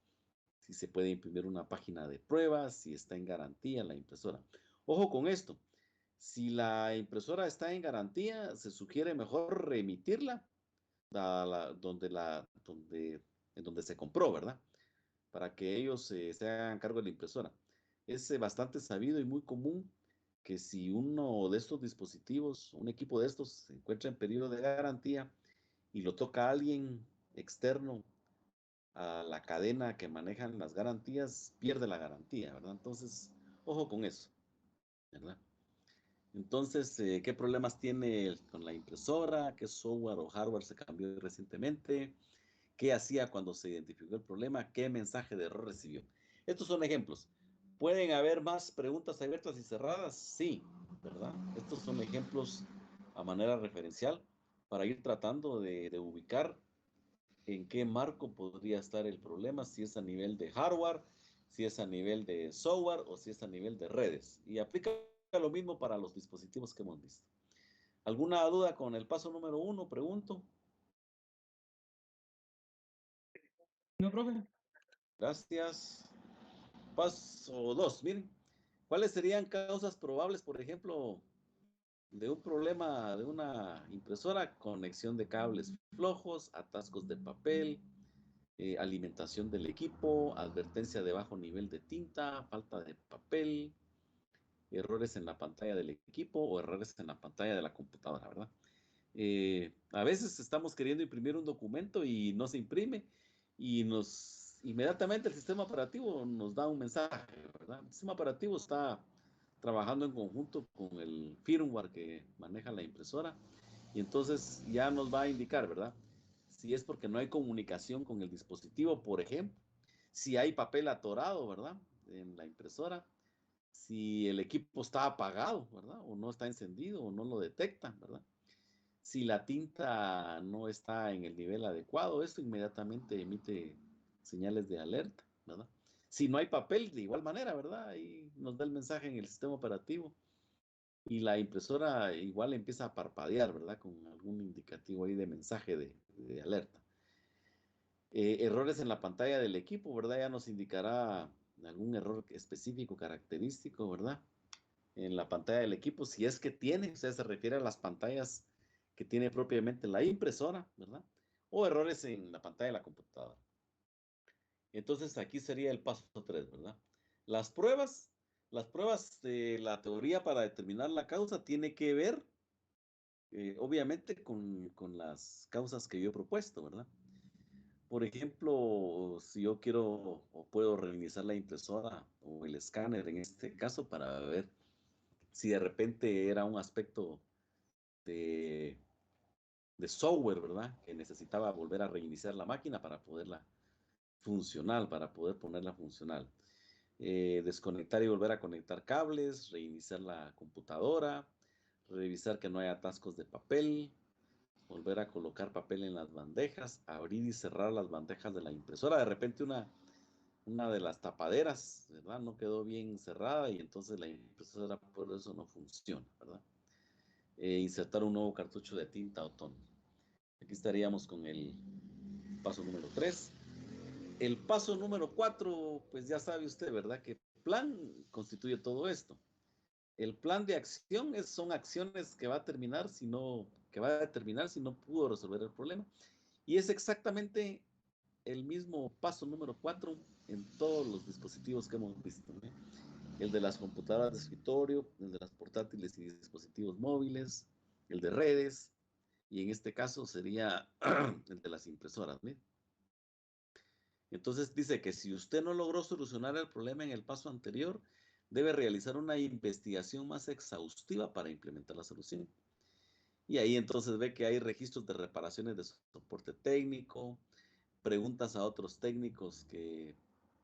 si se puede imprimir una página de pruebas, si está en garantía la impresora. Ojo con esto, si la impresora está en garantía, se sugiere mejor reemitirla en donde se compró, ¿verdad? Para que ellos se hagan cargo de la impresora. Es bastante sabido y muy común que si uno de estos dispositivos, un equipo de estos, se encuentra en periodo de garantía y lo toca alguien externo a la cadena que manejan las garantías, pierde la garantía, ¿verdad? Entonces, ojo con eso, ¿verdad? Entonces, ¿qué problemas tiene con la impresora? ¿Qué software o hardware se cambió recientemente? ¿Qué hacía cuando se identificó el problema? ¿Qué mensaje de error recibió? Estos son ejemplos. ¿Pueden haber más preguntas abiertas y cerradas? Sí, ¿verdad? Estos son ejemplos a manera referencial para ir tratando de ubicar en qué marco podría estar el problema, si es a nivel de hardware, si es a nivel de software o si es a nivel de redes. Y aplica lo mismo para los dispositivos que hemos visto. ¿Alguna duda con el paso número 1? Pregunto. No, profe. Gracias. Paso 2, miren. ¿Cuáles serían causas probables, por ejemplo, de un problema de una impresora? Conexión de cables flojos, atascos de papel, alimentación del equipo, advertencia de bajo nivel de tinta, falta de papel, errores en la pantalla del equipo o errores en la pantalla de la computadora, ¿verdad? A veces estamos queriendo imprimir un documento y no se imprime y inmediatamente el sistema operativo nos da un mensaje, ¿verdad? El sistema operativo está trabajando en conjunto con el firmware que maneja la impresora y entonces ya nos va a indicar, ¿verdad? Si es porque no hay comunicación con el dispositivo, por ejemplo, si hay papel atorado, ¿verdad? En la impresora, si el equipo está apagado, ¿verdad? O no está encendido o no lo detecta, ¿verdad? Si la tinta no está en el nivel adecuado, esto inmediatamente emite señales de alerta, ¿verdad? Si no hay papel, de igual manera, ¿verdad? Ahí nos da el mensaje en el sistema operativo y la impresora igual empieza a parpadear, ¿verdad? Con algún indicativo ahí de mensaje de alerta. Errores en la pantalla del equipo, ¿verdad? Ya nos indicará algún error específico, característico, ¿verdad? En la pantalla del equipo, si es que tiene, o sea, se refiere a las pantallas que tiene propiamente la impresora, ¿verdad? O errores en la pantalla de la computadora. Entonces aquí sería el paso 3, ¿verdad? Las pruebas de la teoría para determinar la causa tiene que ver, obviamente, con las causas que yo he propuesto, ¿verdad? Por ejemplo, si yo quiero o puedo reiniciar la impresora o el escáner en este caso para ver si de repente era un aspecto de, de software, ¿verdad? Que necesitaba volver a reiniciar la máquina para poderla funcional, para poder ponerla funcional. Desconectar y volver a conectar cables, reiniciar la computadora, revisar que no haya atascos de papel, volver a colocar papel en las bandejas, abrir y cerrar las bandejas de la impresora. De repente una de las tapaderas, ¿verdad? No quedó bien cerrada y entonces la impresora por eso no funciona, ¿verdad? Insertar un nuevo cartucho de tinta o tono. Aquí estaríamos con el paso número 3. El paso número 4, pues ya sabe usted, ¿verdad? Que plan constituye todo esto. El plan de acción son acciones que va a determinar si no pudo resolver el problema. Y es exactamente el mismo paso número 4 en todos los dispositivos que hemos visto, ¿eh? El de las computadoras de escritorio, el de las portátiles y dispositivos móviles, el de redes, y en este caso sería el de las impresoras, ¿eh? Entonces dice que si usted no logró solucionar el problema en el paso anterior, debe realizar una investigación más exhaustiva para implementar la solución. Y ahí entonces ve que hay registros de reparaciones de soporte técnico, preguntas a otros técnicos que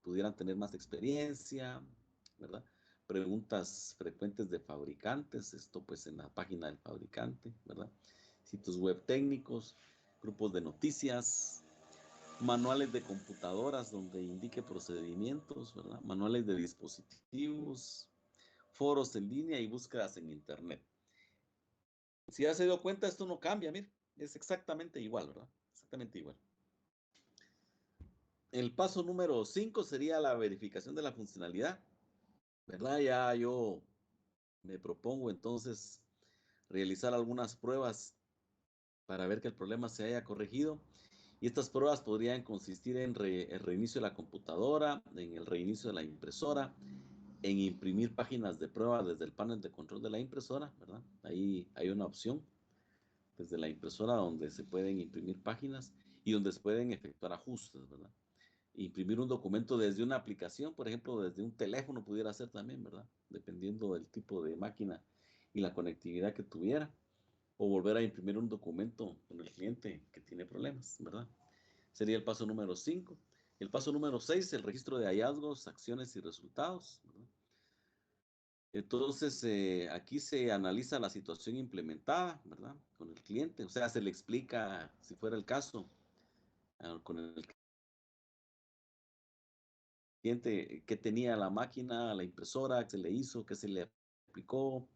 pudieran tener más experiencia, ¿verdad? Preguntas frecuentes de fabricantes, esto pues en la página del fabricante, ¿verdad? Sitios web técnicos, grupos de noticias, manuales de computadoras donde indique procedimientos, ¿verdad? Manuales de dispositivos, foros en línea y búsquedas en internet. Si ya se dio cuenta, esto no cambia, mire, es exactamente igual, ¿verdad? Exactamente igual. El paso número 5 sería la verificación de la funcionalidad, ¿verdad? Ya yo me propongo entonces realizar algunas pruebas para ver que el problema se haya corregido. Y estas pruebas podrían consistir en el reinicio de la computadora, en el reinicio de la impresora, en imprimir páginas de prueba desde el panel de control de la impresora, ¿verdad? Ahí hay una opción desde la impresora donde se pueden imprimir páginas y donde se pueden efectuar ajustes, ¿verdad? Imprimir un documento desde una aplicación, por ejemplo, desde un teléfono pudiera ser también, ¿verdad? Dependiendo del tipo de máquina y la conectividad que tuviera. O volver a imprimir un documento con el cliente que tiene problemas, ¿verdad? Sería el paso número 5. El paso número 6, el registro de hallazgos, acciones y resultados, ¿verdad? Entonces, aquí se analiza la situación implementada, ¿verdad? Con el cliente, o sea, se le explica, si fuera el caso, con el cliente qué tenía la máquina, la impresora, qué se le hizo, qué se le complicó,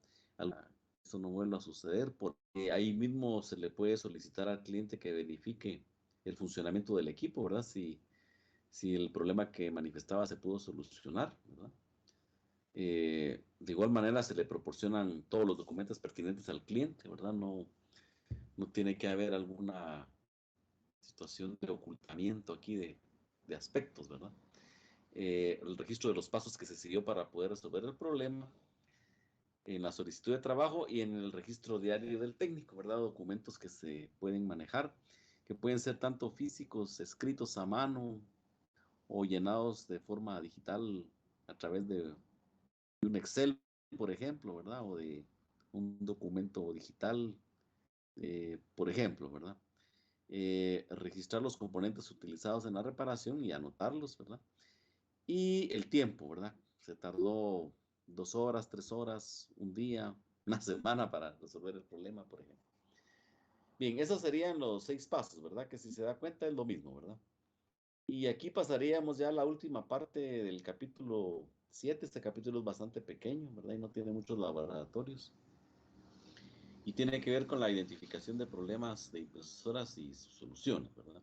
eso no vuelva a suceder, porque ahí mismo se le puede solicitar al cliente que verifique el funcionamiento del equipo, ¿verdad? Si el problema que manifestaba se pudo solucionar, ¿verdad? De igual manera se le proporcionan todos los documentos pertinentes al cliente, ¿verdad? No tiene que haber alguna situación de ocultamiento aquí de aspectos, ¿verdad? El registro de los pasos que se siguió para poder resolver el problema, en la solicitud de trabajo y en el registro diario del técnico, ¿verdad? Documentos que se pueden manejar, que pueden ser tanto físicos, escritos a mano o llenados de forma digital a través de un Excel, por ejemplo, ¿verdad? O de un documento digital, por ejemplo, ¿verdad? Registrar los componentes utilizados en la reparación y anotarlos, ¿verdad? Y el tiempo, ¿verdad? Se tardó 2 horas, 3 horas, un día, una semana para resolver el problema, por ejemplo. Bien, esos serían los 6 pasos, ¿verdad? Que si se da cuenta es lo mismo, ¿verdad? Y aquí pasaríamos ya a la última parte del capítulo 7. Este capítulo es bastante pequeño, ¿verdad? Y no tiene muchos laboratorios. Y tiene que ver con la identificación de problemas de impresoras y sus soluciones, ¿verdad?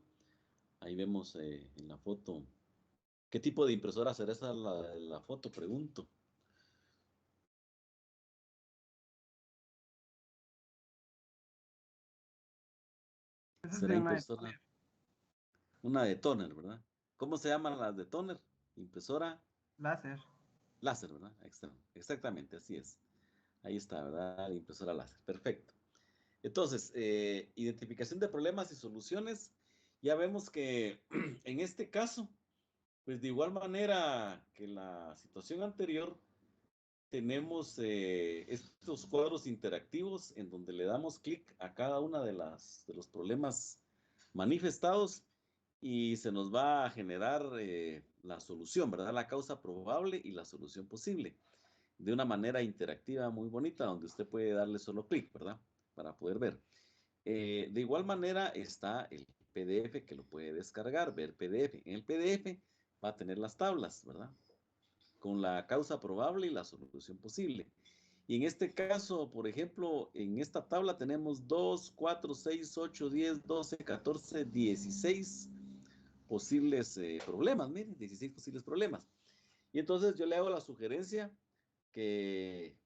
Ahí vemos en la foto. ¿Qué tipo de impresora será esa la foto? Pregunto. Esa es ¿Será de una impresora? Una de Toner, ¿verdad? ¿Cómo se llaman las de Toner? Impresora láser. láser, ¿verdad? Exactamente, así es. Ahí está, ¿verdad? Impresora láser. Perfecto. Entonces, identificación de problemas y soluciones. Ya vemos que en este caso, pues de igual manera que la situación anterior, tenemos estos cuadros interactivos en donde le damos clic a cada una de los problemas manifestados y se nos va a generar la solución, ¿verdad? La causa probable y la solución posible, de una manera interactiva muy bonita, donde usted puede darle solo clic, ¿verdad? Para poder ver. De igual manera está el PDF que lo puede descargar, ver PDF. En el PDF va a tener las tablas, ¿verdad? Con la causa probable y la solución posible. Y en este caso, por ejemplo, en esta tabla tenemos 2, 4, 6, 8, 10, 12, 14, 16 posibles problemas. Miren, 16 posibles problemas. Y entonces yo le hago la sugerencia que,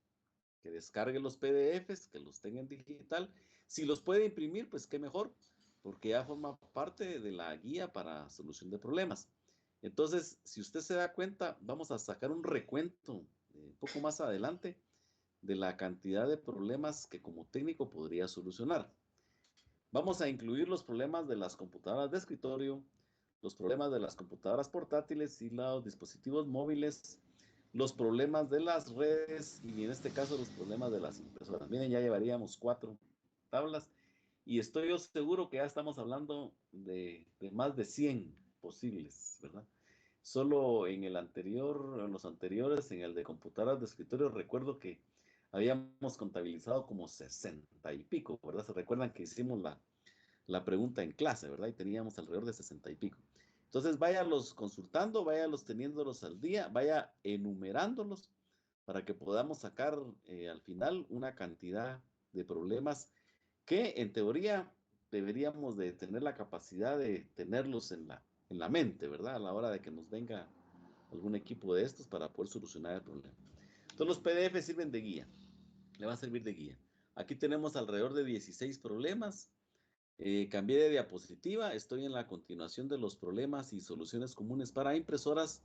que descargue los PDFs, que los tenga en digital. Si los puede imprimir, pues qué mejor, porque ya forma parte de la guía para solución de problemas. Entonces, si usted se da cuenta, vamos a sacar un recuento un poco más adelante de la cantidad de problemas que como técnico podría solucionar. Vamos a incluir los problemas de las computadoras de escritorio, los problemas de las computadoras portátiles y los dispositivos móviles, los problemas de las redes y en este caso los problemas de las impresoras. Miren, ya llevaríamos 4 tablas y estoy yo seguro que ya estamos hablando de más de 100 posibles, ¿verdad? Solo en el anterior, en los anteriores, en el de computadoras de escritorio, recuerdo que habíamos contabilizado como 60 y pico, ¿verdad? Se recuerdan que hicimos la pregunta en clase, ¿verdad? Y teníamos alrededor de 60 y pico. Entonces, váyalos consultando, váyalos teniéndolos al día, vaya enumerándolos para que podamos sacar al final una cantidad de problemas que en teoría deberíamos de tener la capacidad de tenerlos en la mente, ¿verdad? A la hora de que nos venga algún equipo de estos para poder solucionar el problema. Entonces los PDF sirven de guía, le va a servir de guía. Aquí tenemos alrededor de 16 problemas. Cambié de diapositiva, estoy en la continuación de los problemas y soluciones comunes para impresoras.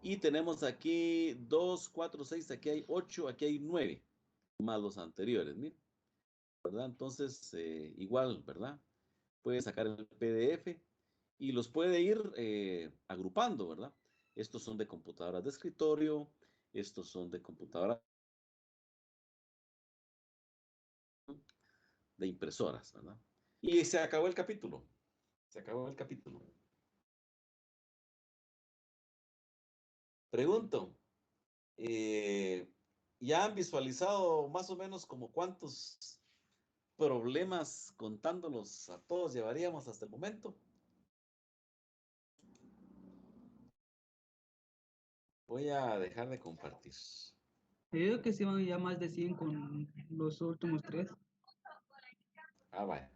Y tenemos aquí 2, 4, 6, aquí hay 8, aquí hay 9, más los anteriores, miren, ¿verdad? Entonces, igual, ¿verdad? Puede sacar el PDF y los puede ir agrupando, ¿verdad? Estos son de computadoras de escritorio, estos son de computadoras de impresoras, ¿verdad? Y se acabó el capítulo. Se acabó el capítulo. Pregunto, ¿ya han visualizado más o menos como cuántos problemas contándolos a todos llevaríamos hasta el momento? Voy a dejar de compartir. Yo digo que sí van ya más de 100 con los últimos 3. Ah, vaya.